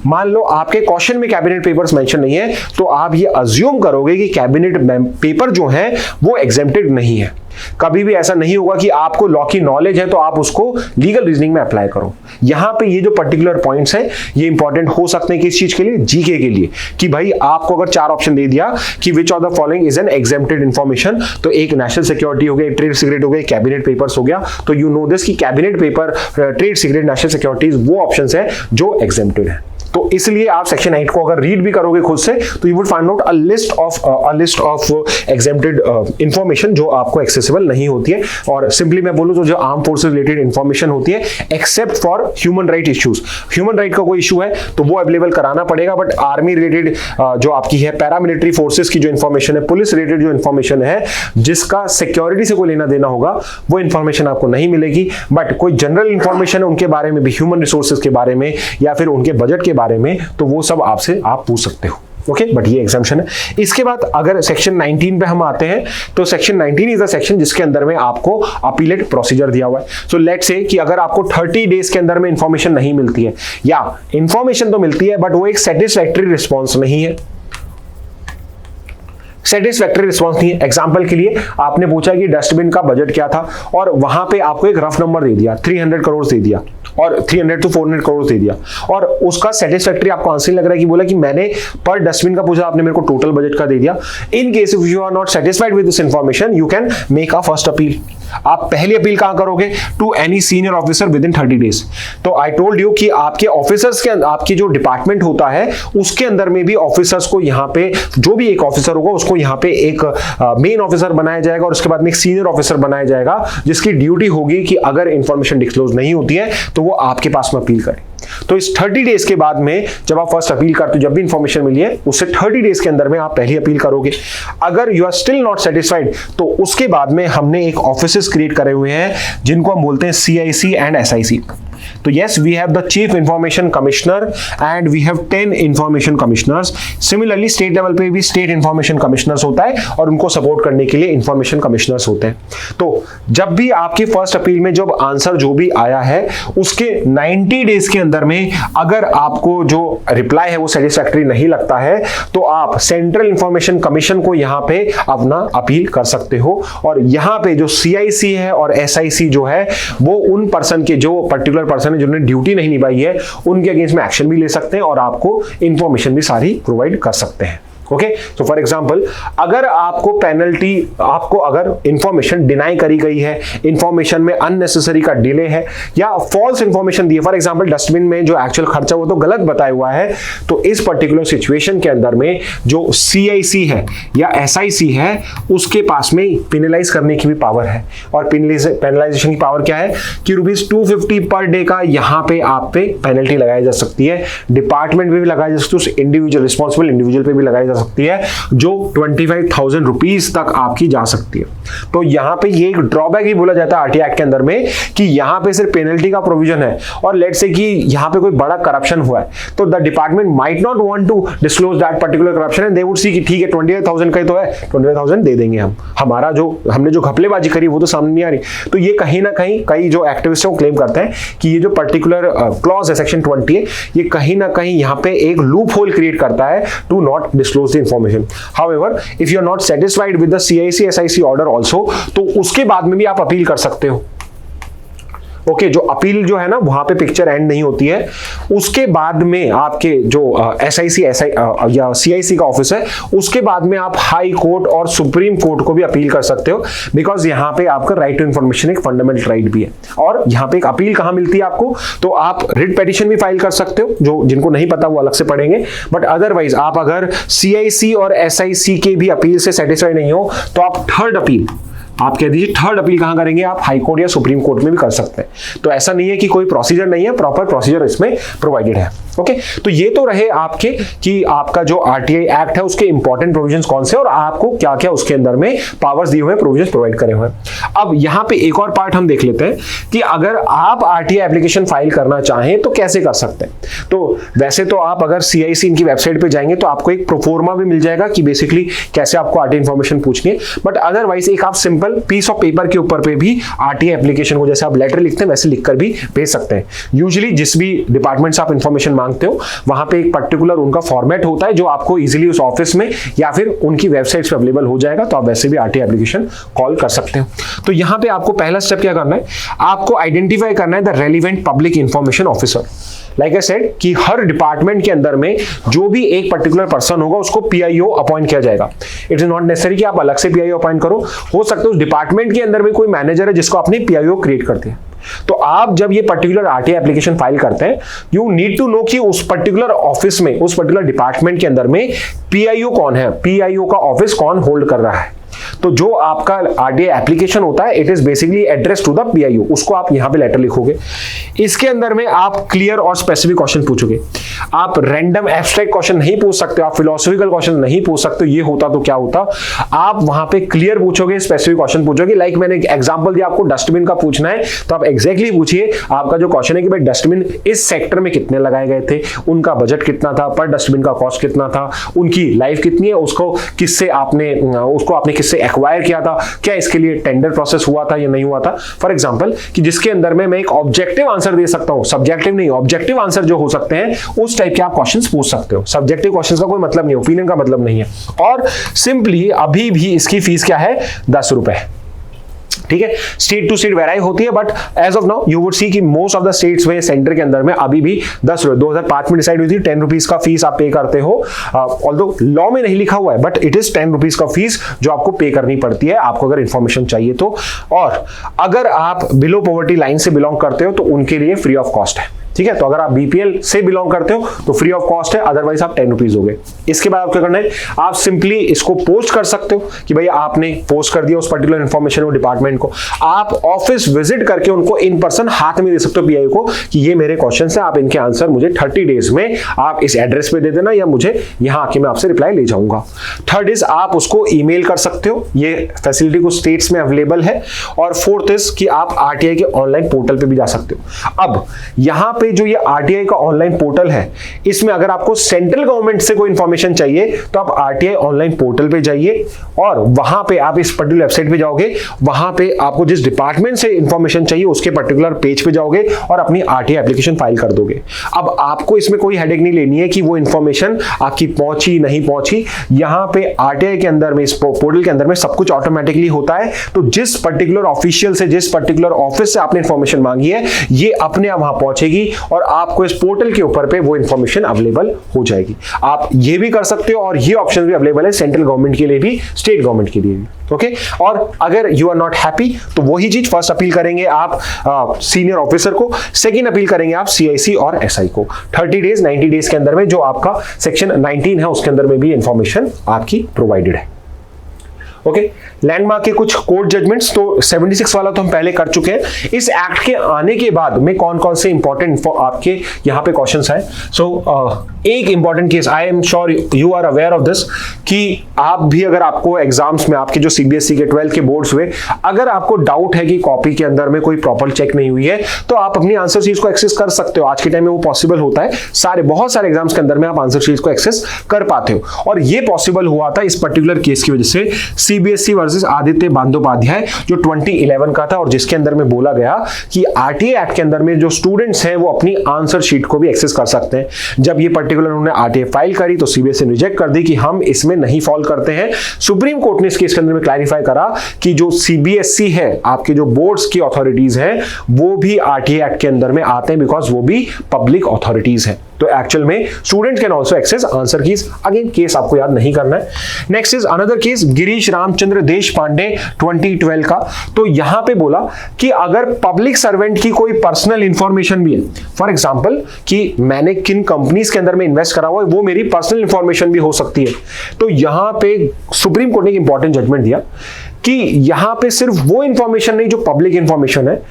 मान लो आपके क्वेश्चन में कैबिनेट पेपर्स मेंशन नहीं है, तो आप ये अज्यूम करोगे कि कैबिनेट पेपर जो है वो एग्जेम्प्टेड नहीं है। कभी भी ऐसा नहीं होगा कि आपको लॉ की नॉलेज है तो आप उसको लीगल रीजनिंग में अप्लाई करो। यहां पे ये जो पर्टिकुलर पॉइंट्स हैं ये इंपॉर्टेंट हो सकते हैं किस चीज के लिए, जीके के लिए, कि भाई आपको अगर 4 ऑप्शन दे दिया कि which of the following is an exempted information, तो एक नेशनल सिक्योरिटी हो गया, ट्रेड सीक्रेट हो गया, कैबिनेट पेपर्स हो गया, तो यू नो दिस कि cabinet paper, trade secret, national securities वो ऑप्शंस हैं जो एग्जेम्प्टेड है। तो इसलिए आप सेक्शन 8 को अगर रीड भी करोगे खुद से तो you would find out a list of exempted information जो आपको एक्सेसिबल नहीं होती है। और सिंपली मैं बोलूं तो जो आर्म फोर्सेस रिलेटेड इंफॉर्मेशन होती है except for human right issues, human right का कोई इशू है तो वो अवेलेबल कराना पड़ेगा, बट आर्मी रिलेटेड जो आपकी है, पैरामिलिट्री फोर्सेस की जो इंफॉर्मेशन है, पुलिस रिलेटेड जो इंफॉर्मेशन है जिसका सिक्योरिटी से कोई लेना देना होगा, वो इंफॉर्मेशन आपको नहीं मिलेगी। बट कोई जनरल इंफॉर्मेशन है उनके बारे में भी, ह्यूमन रिसोर्सेज के बारे में या फिर उनके बजट के बारे में, तो वो सब आपसे आप पूछ सकते हो। ओके, बट ये एग्जाम्पशन है। इसके बाद अगर सेक्शन 19 पे हम आते हैं तो सेक्शन 19 इज द सेक्शन जिसके अंदर में आपको अपीलेट प्रोसीजर दिया हुआ है। सो लेट्स से कि अगर आपको 30 डेज के अंदर में इंफॉर्मेशन नहीं मिलती है, या इंफॉर्मेशन तो मिलती है बट वो एक सेटिस्फैक्टरी रिस्पॉन्स नहीं है, सेटिस्फैक्टरी रिस्पॉन्स नहीं है। एग्जाम्पल के लिए आपने पूछा कि डस्टबिन का बजट क्या था और वहां पे आपको एक रफ नंबर दे दिया, 300 करोड़ दे दिया और 300 to 400 करोड़ दे दिया, और उसका सेटिस्फैक्टरी आपको आंसर नहीं लग रहा है कि बोला कि मैंने पर डस्टबिन का पूछा, आपने मेरे को टोटल बजट का दे दिया। In case if you are not satisfied with this information you can make a first appeal. आप पहली अपील कहां करोगे? To any senior officer within 30 days. तो आई टोल्ड यू कि आपके ऑफिसर्स के, आपकी जो डिपार्टमेंट होता है उसके अंदर में भी ऑफिसर्स को यहाँ पे, जो भी एक ऑफिसर होगा उसको यहाँ पे एक मेन ऑफिसर बनाया जाएगा और उसके बाद में एक सीनियर ऑफिसर बनाया जाएगा जिसकी ड्यूटी होगी कि अगर इंफॉर्मेशन डिस्क्लोज नहीं होती है तो वो आपके पास में अपील करें। तो इस 30 डेज के बाद में जब आप फर्स्ट अपील करते हो, जब भी इंफॉर्मेशन मिली है उससे 30 डेज के अंदर में आप पहली अपील करोगे। अगर you are still not satisfied तो उसके बाद में हमने एक ऑफिसेस क्रिएट करे हुए हैं जिनको हम बोलते हैं CIC एंड SIC। तो yes, we have the chief information commissioner and we have 10 information commissioners. Similarly state level पे भी स्टेट इंफॉर्मेशन कमिश्नर्स होता है और उनको सपोर्ट करने के लिए इंफॉर्मेशन कमिश्नर्स होते हैं। तो जब भी आपकी फर्स्ट अपील में जब आंसर जो भी आया है उसके 90 डेज के अंदर में अगर आपको जो रिप्लाई है वो सेटिस्फैक्टरी नहीं लगता है तो आप सेंट्रल इंफॉर्मेशन कमीशन को यहाँ पे अपना अपील कर सकते हो। और यहाँ पे जो CIC है और SIC जो है वो उन पर्सन के, जो पर्टिकुलर पर्सन है जिन्होंने ड्यूटी नहीं निभाई है, उनके अगेंस्ट में एक्शन भी ले सकते हैं और आपको इंफॉर्मेशन भी सारी प्रोवाइड कर सकते हैं। ओके, तो फॉर एग्जांपल अगर आपको पेनल्टी, आपको अगर इंफॉर्मेशन डिनाई करी गई है, इंफॉर्मेशन में अननेसेसरी का डिले है या फॉल्स इंफॉर्मेशन दी है, फॉर एग्जांपल डस्टबिन में जो एक्चुअल खर्चा वो तो गलत बताया हुआ है, तो इस पर्टिकुलर सिचुएशन के अंदर में जो CIC है या SIC है उसके पास में पेनलाइज करने की भी पावर है। और पेनलाइजेशन की पावर क्या है कि ₹250 पर डे का यहाँ पे आप पे पेनल्टी लगाई जा सकती है, डिपार्टमेंट में भी लगाई जा सकती है, इंडिविजुअल रिस्पॉन्सिबल इंडिविजुअल पे भी लगाई सकती है, जो 25,000 रुपीज तक आपकी जा सकती है। तो यहां पे ये एक ड्रॉबैक ही बोला जाता है RT एक्ट के अंदर में कि यहां पे सिर्फ पेनल्टी का प्रोविजन है और लेट्स से कि यहां पे कोई बड़ा करप्शन हुआ है तो the department might not want to disclose that particular corruption and they would see कि ठीक है 25,000 का ही तो है, 25,000 दे देंगे हम, हमारा जो हमने जो घपलेबाजी करी वो तो सामने नहीं आ रही। तो ये कहीं ना कहीं कई जो एक्टिविस्ट क्लेम करते हैं कि ये जो पर्टिकुलर क्लॉज है सेक्शन 20 है, ये कहीं ना कहीं यहां पे एक लूप होल क्रिएट करता है to not disclose the information. However, if you are not satisfied with the CIC SIC order also, तो उसके बाद में भी आप अपील कर सकते हो। ओके, जो अपील जो है ना वहां पे पिक्चर एंड नहीं होती है, उसके बाद में आपके जो SIC या CIC का ऑफिस है उसके बाद में आप हाई कोर्ट और सुप्रीम कोर्ट को भी अपील कर सकते हो, बिकॉज यहाँ पे आपका राइट टू इंफॉर्मेशन एक फंडामेंटल राइट भी है। और यहाँ पे एक अपील कहाँ मिलती है आपको, तो आप रिट पेटिशन भी फाइल कर सकते हो, जो जिनको नहीं पता वो अलग से पढ़ेंगे, बट अदरवाइज आप अगर CIC और SIC के भी अपील से सेटिस्फाई नहीं हो तो आप थर्ड अपील, आप कह दीजिए थर्ड अपील कहां करेंगे, आप हाई कोर्ट या सुप्रीम कोर्ट में भी कर सकते हैं। तो ऐसा नहीं है कि कोई प्रोसीजर नहीं है, प्रॉपर प्रोसीजर इसमें प्रोवाइडेड है। ओके, तो ये तो रहे आपके कि आपका जो RTI एक्ट है उसके इंपॉर्टेंट प्रोविजंस कौन से और आपको क्या क्या उसके अंदर में पावर्स दिए हुए हैं, प्रोविजंस प्रोवाइड करे हुए हैं। अब यहाँ पे एक और पार्ट हम देख लेते हैं कि अगर आप RTI एप्लीकेशन फाइल करना चाहें तो कैसे कर सकते हैं। तो वैसे तो आप अगर CIC इनकी वेबसाइट पे जाएंगे तो आपको एक प्रोफोर्मा भी मिल जाएगा कि बेसिकली कैसे आपको RTI इंफॉर्मेशन पूछनी है, बट अदरवाइज एक आप simple simple piece of paper के ऊपर पे भी आरटीआई एप्लीकेशन को जैसे आप लेटर लिखते हैं वैसे लिखकर भी भेज सकते हैं। यूजुअली जिस भी डिपार्टमेंट से आप इंफॉर्मेशन मांगते हो वहां पे एक पर्टिकुलर उनका फॉर्मेट होता है जो आपको इजीली उस ऑफिस में या फिर उनकी वेबसाइट पे अवेलेबल हो जाएगा, तो आप वैसे भी आरटीआई एप्लीकेशन कॉल कर सकते हो। तो यहां पे आपको पहला स्टेप क्या करना है, आपको आइडेंटिफाई करना है the relevant public information officer. Like I said कि हर डिपार्टमेंट के अंदर में जो भी एक पर्टिकुलर पर्सन होगा उसको पीआईओ अपॉइंट किया जाएगा। इट इज नॉट नेसेसरी कि आप अलग से पीआईओ अपॉइंट करो, हो सकता है उस डिपार्टमेंट के अंदर में कोई मैनेजर है जिसको आपने पीआईओ क्रिएट कर दिया। तो आप जब ये पर्टिकुलर आरटीआई एप्लीकेशन फाइल करते हैं, यू नीड टू नो कि उस पर्टिकुलर ऑफिस में, उस पर्टिकुलर डिपार्टमेंट के अंदर में पीआईओ कौन है, पीआईओ का ऑफिस कौन होल्ड कर रहा है। तो जो आपका आरटीआई एप्लीकेशन होता है it is basically address to the PIO, उसको आप यहां पे लेटर लिखोगे। इसके अंदर में आप क्लियर और स्पेसिफिक क्वेश्चन पूछोगे। आप रैंडम एब्स्ट्रैक्ट क्वेश्चन नहीं पूछ सकते, आप फिलोसॉफिकल क्वेश्चन नहीं पूछ सकते। ये होता तो क्या होता, आप वहां पे क्लियर पूछोगे, स्पेसिफिक क्वेश्चन पूछोगे। लाइक मैंने एग्जांपल दिया, आपको डस्टबिन का पूछना है तो आप एग्जैक्टली पूछिए। आपका जो क्वेश्चन है कि भाई डस्टबिन इस सेक्टर में कितने लगाए गए थे, उनका बजट कितना था, पर डस्टबिन का कॉस्ट कितना था, उनकी लाइफ कितनी है, उसको आपने किससे एक्वायर किया था, क्या इसके लिए टेंडर प्रोसेस हुआ था या नहीं हुआ था। फॉर एग्जांपल कि जिसके अंदर में मैं एक ऑब्जेक्टिव आंसर दे सकता हूं, सब्जेक्टिव नहीं, ऑब्जेक्टिव आंसर जो हो सकते हैं उस टाइप के आप क्वेश्चंस पूछ सकते हो। सब्जेक्टिव क्वेश्चंस का कोई मतलब नहीं, ओपिनियन का मतलब नहीं है। और सिंपली अभी भी इसकी फीस क्या है, 10 रुपए। ठीक है, स्टेट टू स्टेट वेराई होती है, but as of now you would see कि मोस्ट ऑफ द स्टेट्स में सेंटर के अंदर में अभी भी 10 रुपए 2005 में डिसाइड हुई थी 10 रुपीज का फीस आप पे करते हो। ऑल्दो लॉ में नहीं लिखा हुआ है बट इट इज 10 रुपीज का फीस जो आपको पे करनी पड़ती है आपको अगर इंफॉर्मेशन चाहिए तो। और अगर आप बिलो पॉवर्टी लाइन से बिलोंग करते हो तो उनके लिए फ्री ऑफ कॉस्ट है। ठीक है, तो अगर आप बीपीएल से बिलोंग करते हो तो फ्री ऑफ कॉस्ट है, अदरवाइज आप 10 रुपीज हो गए। इसके बाद आप क्या करना है, आप सिंपली इसको पोस्ट कर सकते हो कि भाई आपने पोस्ट कर दिया उस पर्टिकुलर इंफॉर्मेशन को डिपार्टमेंट को। आप ऑफिस विजिट करके उनको इन पर्सन हाथ में दे सकते हो पीआईओ को कि ये मेरे क्वेश्चन है, आप इनके आंसर मुझे 30 डेज में आप इस एड्रेस पे दे देना या मुझे यहां आके मैं आपसे रिप्लाई ले जाऊंगा। थर्ड इज आप उसको ईमेल कर सकते हो, ये फैसिलिटी कुछ स्टेट्स में अवेलेबल है। और फोर्थ इज कि आप आरटीआई के ऑनलाइन पोर्टल पे भी जा सकते हो। अब यहां पे जो ये आरटीआई का ऑनलाइन पोर्टल है, इसमें अगर आपको सेंट्रल गवर्नमेंट से कोई इंफॉर्मेशन चाहिए तो आप आरटीआई ऑनलाइन पोर्टल पे जाइए और वहां पे आप इस पर्टिकुलर वेबसाइट पे जाओगे, वहां पे आपको जिस डिपार्टमेंट से इंफॉर्मेशन चाहिए उसके पर्टिकुलर पेज पे जाओगे और अपनी आरटीआई एप्लीकेशन फाइल कर दोगे। अब आपको इसमें कोई हेडेक नहीं लेनी है कि वो इंफॉर्मेशन आपकी पहुंची नहीं पहुंची। यहां पे आरटीआई के अंदर में, इस पोर्टल के अंदर में सब कुछ ऑटोमेटिकली होता है। तो जिस पर्टिकुलर ऑफिशियल से, जिस पर्टिकुलर ऑफिस से आपने इंफॉर्मेशन मांगी है, ये अपने आप वहां पहुंचेगी और आपको इस पोर्टल के ऊपर पे वो इंफॉर्मेशन अवेलेबल हो जाएगी। आप ये भी कर सकते हो और ये ऑप्शन भी अवेलेबल है सेंट्रल गवर्नमेंट के लिए भी, स्टेट गवर्नमेंट के लिए भी। ओके, और अगर यू आर नॉट हैप्पी तो वही चीज फर्स्ट अपील करेंगे आप सीनियर ऑफिसर को, सेकंड अपील करेंगे आप सीआईसी और एसआई को। 30 डेज 90 डेज के अंदर में जो आपका सेक्शन 19 है उसके अंदर में भी इंफॉर्मेशन आपकी प्रोवाइडेड है। ओके, लैंडमार्क के कुछ कोर्ट जजमेंट्स तो 76 वाला तो हम पहले कर चुके हैं। इस एक्ट के आने के बाद में कौन कौन से इंपॉर्टेंट आपके यहाँ पे क्वेश्चंस हैं। सो एक important case, I am sure you are aware of this, कि आप भी अगर आपको एग्जाम्स में आपके जो सीबीएसई के 12 के बोर्ड्स हुए, अगर आपको डाउट है कि कॉपी के अंदर में कोई प्रॉपर चेक नहीं हुई है तो आप अपनी आंसर शीट को एक्सेस कर सकते हो। आज के टाइम में वो पॉसिबल होता है, बहुत सारे एग्जाम्स के अंदर में आप आंसर शीट को एक्सेस कर पाते हो। और ये पॉसिबल हुआ था इस पर्टिकुलर केस की वजह से, सीबीएसई वर्सेस आदित्य बंदोपाध्याय जो 2011 का था और जिसके अंदर में बोला गया कि आरटीआई एक्ट के अंदर में जो स्टूडेंट्स हैं वो अपनी आंसर शीट को भी एक्सेस कर सकते हैं। जब ये पर्टिकुलर उन्होंने आरटीआई फाइल करी तो सीबीएसई ने रिजेक्ट कर दी कि हम इसमें नहीं फॉल करते हैं। सुप्रीम कोर्ट ने इस केस के अंदर में क्लैरिफाई करा कि जो सीबीएसई है, आपके जो बोर्ड्स की अथॉरिटीज हैं, वो भी आरटीआई एक्ट के अंदर में आते हैं बिकॉज वो भी पब्लिक अथॉरिटीज हैं। तो एक्चुअल में student can also access answer keys. Again case आपको याद नहीं करना है। Next is another case, Girish Ramchandra Deshpande 2012 का। तो यहां पे बोला कि अगर पब्लिक सर्वेंट की कोई पर्सनल इंफॉर्मेशन भी है, फॉर एग्जांपल कि मैंने किन कंपनीज के अंदर में इन्वेस्ट करा हुआ है, वो मेरी पर्सनल इंफॉर्मेशन भी हो सकती है। तो यहां पे सुप्रीम कोर्ट ने एक इंपॉर्टेंट जजमेंट दिया कि यहां पे सिर्फ वो इंफॉर्मेशन नहीं जो पब्लिक इंफॉर्मेशन है,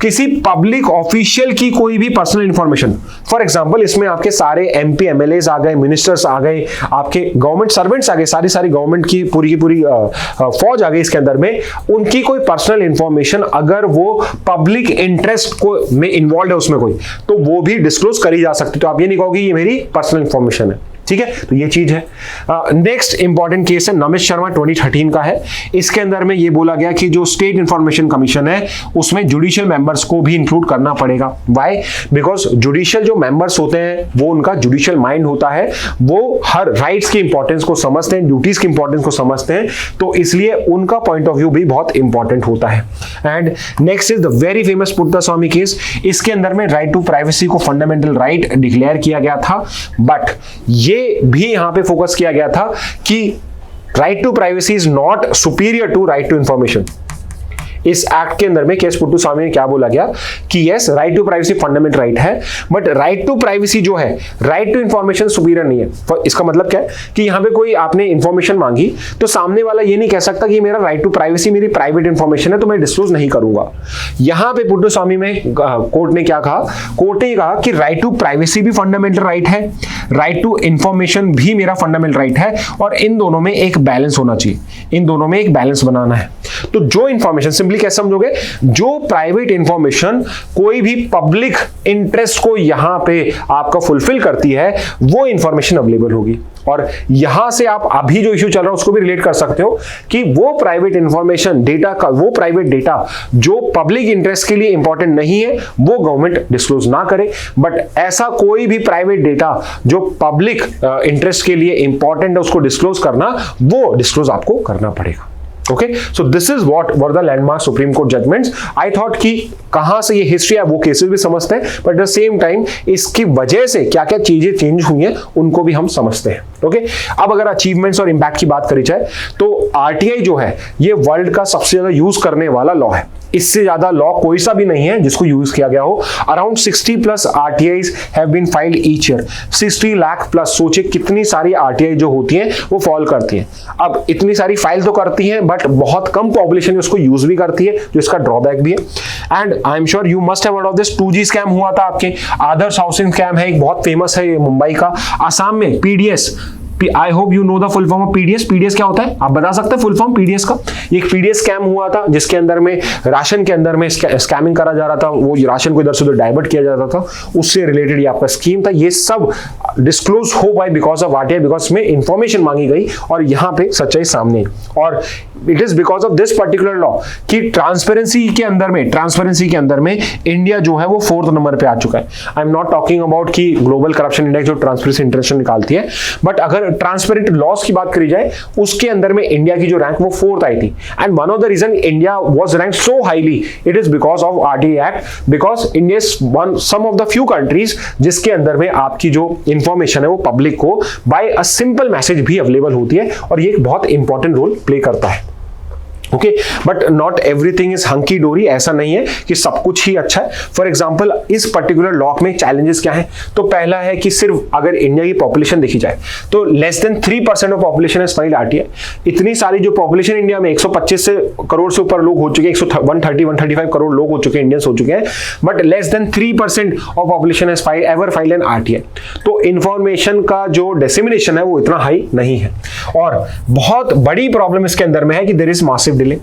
किसी पब्लिक ऑफिशियल की कोई भी पर्सनल इंफॉर्मेशन, फॉर एग्जांपल इसमें आपके सारे एमपी एमएलएस आ गए, मिनिस्टर्स आ गए, आपके गवर्नमेंट सर्वेंट्स आ गए, सारी गवर्नमेंट की पूरी फौज आ गई इसके अंदर में, उनकी कोई पर्सनल इंफॉर्मेशन अगर वो पब्लिक इंटरेस्ट को में इन्वॉल्व है उसमें कोई, तो वो भी डिस्क्लोज करी जा सकती है। तो आप ये नहीं कहोगे ये मेरी पर्सनल इंफॉर्मेशन है। ठीक है, तो ये चीज है। नेक्स्ट इंपॉर्टेंट केस है नमित शर्मा 2013 का है। इसके अंदर में ये बोला गया कि जो स्टेट इंफॉर्मेशन कमीशन है उसमें जुडिशियल मेंबर्स को भी इंक्लूड करना पड़ेगा। व्हाई? बिकॉज जुडिशियल जो मेंबर्स होते हैं वो उनका जुडिशियल माइंड होता है, वो हर राइट्स की इंपॉर्टेंस को समझते हैं, ड्यूटीज की इंपॉर्टेंस को समझते हैं, तो इसलिए उनका पॉइंट ऑफ व्यू भी बहुत इंपॉर्टेंट होता है। And next is the very famous Puttaswamy case. इसके अंदर में राइट टू प्राइवेसी को फंडामेंटल राइट डिक्लेयर किया गया था, बट ये भी यहां पे फोकस किया गया था कि right to privacy is not superior to right to information. इस एक्ट के अंदर में केस पुट्टास्वामी ने क्या बोला गया कि yes, right to privacy fundamental right है, बट राइट टू प्राइवेसी जो है राइट टू इंफॉर्मेशन सुपीरियर नहीं है। इसका मतलब क्या है कि यहां पे कोई आपने इंफॉर्मेशन मांगी तो सामने वाला ये नहीं कह सकता कि मेरा राइट टू प्राइवेसी मेरी प्राइवेट इंफॉर्मेशन है तो मैं डिस्क्लोज नहीं करूंगा। यहां पे पुट्टास्वामी में कोर्ट ने क्या कहा? कोर्ट ने कहा कि राइट टू प्राइवेसी भी फंडामेंटल राइट है, राइट टू इंफॉर्मेशन भी मेरा फंडामेंटल राइट है, और इन दोनों में एक बैलेंस होना चाहिए, इन दोनों में एक बैलेंस बनाना है। तो जो इंफॉर्मेशन कैसे समझोगे? जो प्राइवेट इंफॉर्मेशन कोई भी पब्लिक इंटरेस्ट को यहां पे आपका फुलफिल करती है वो इंफॉर्मेशन अवेलेबल होगी। और यहां से आप अभी जो इश्यू चल रहा है उसको भी रिलेट कर सकते हो कि वो प्राइवेट इंफॉर्मेशन डेटा का, वो प्राइवेट डेटा जो पब्लिक इंटरेस्ट के लिए इंपॉर्टेंट नहीं है वो गवर्नमेंट डिस्क्लोज ना करे, बट ऐसा कोई भी प्राइवेट डेटा जो पब्लिक इंटरेस्ट के लिए इंपॉर्टेंट है उसको डिस्क्लोज करना, वो डिस्क्लोज आपको करना पड़ेगा। Okay, so this is what were the landmark supreme court judgments. I thought कि कहां से ये हिस्ट्री है वो केसेस भी समझते हैं, but at the same time इसकी वजह से क्या क्या चीजें चेंज हुई हैं उनको भी हम समझते हैं। ओके, अब अगर अचीवमेंट्स और इंपैक्ट की बात करी जाए तो आरटीआई जो है ये वर्ल्ड का सबसे ज्यादा यूज करने वाला लॉ है। इससे ज्यादा लॉ कोई सा भी नहीं है जिसको यूज किया गया हो। Around 60 plus RTIs have been filed each year, 60 lakh plus. सोचिए कितनी सारी आरटीआई जो होती हैं वो फॉल करती हैं। अब इतनी सारी फाइल तो करती हैं बट बहुत कम पॉपुलेशन उसको यूज भी करती है, जो इसका ड्रॉबैक भी है। And I am sure you must have heard of this 2G scam हुआ था आपके। आदर्श हाउसिंग स्कैम है, एक बहुत फेमस है, ये मुंबई का। आसाम में PDS, I hope you know the full form of PDS. PDS क्या होता है आप बता सकते हैं फुल फॉर्म पीडीएस का? एक पीडीएस स्कैम हुआ था जिसके अंदर में राशन के अंदर में स्कैमिंग करा जा रहा था, वो राशन को इधर से उधर डाइवर्ट किया जाता था, उससे रिलेटेड ये आपका स्कीम था। ये सब डिस्क्लोज हो पाए बिकॉज ऑफ आरटीआई, बिकॉज में इंफॉर्मेशन मांगी गई और यहाँ पे सच्चाई सामने। और it is because of this particular law कि ट्रांसपेरेंसी के अंदर में इंडिया जो है वो 4th नंबर पे आ चुका है। I am not talking about कि ग्लोबल करप्शन इंडेक्स जो ट्रांसपेरेंसी इंटरनेशनल निकालती है, बट अगर ट्रांसपेरेंट लॉस की बात करी जाए उसके अंदर में इंडिया की जो रैंक वो 4th आई थी। And one of the reason India was ranked so highly, it is because of RTI act, because India is one some of the few countries जिसके अंदर में आपकी जो इंफॉर्मेशन है वो पब्लिक को बाय अ सिंपल मैसेज भी अवेलेबल होती है, और ये एक बहुत इंपॉर्टेंट रोल प्ले करता है। Okay, but not everything is hunky dory, ऐसा नहीं है कि सब कुछ ही अच्छा है। फॉर एग्जाम्पल इस पर्टिकुलर लॉ में चैलेंजेस क्या है? तो पहला है कि सिर्फ अगर इंडिया की पॉपुलेशन देखी जाए तो less than 3% of population is filed RTI. इतनी सारी जो पॉपुलेशन इंडिया में 125 करोड़ से ऊपर लोग हो चुके हैं, 135 करोड़ लोग हो चुके हैं, इंडियंस हो चुके हैं, but less than 3% of population is ever filed an RTI. तो इंफॉर्मेशन का जो डिसेमिनेशन है वो इतना हाई नहीं है। और बहुत बड़ी प्रॉब्लम इसके अंदर में है कि देयर इज मासिव डिले,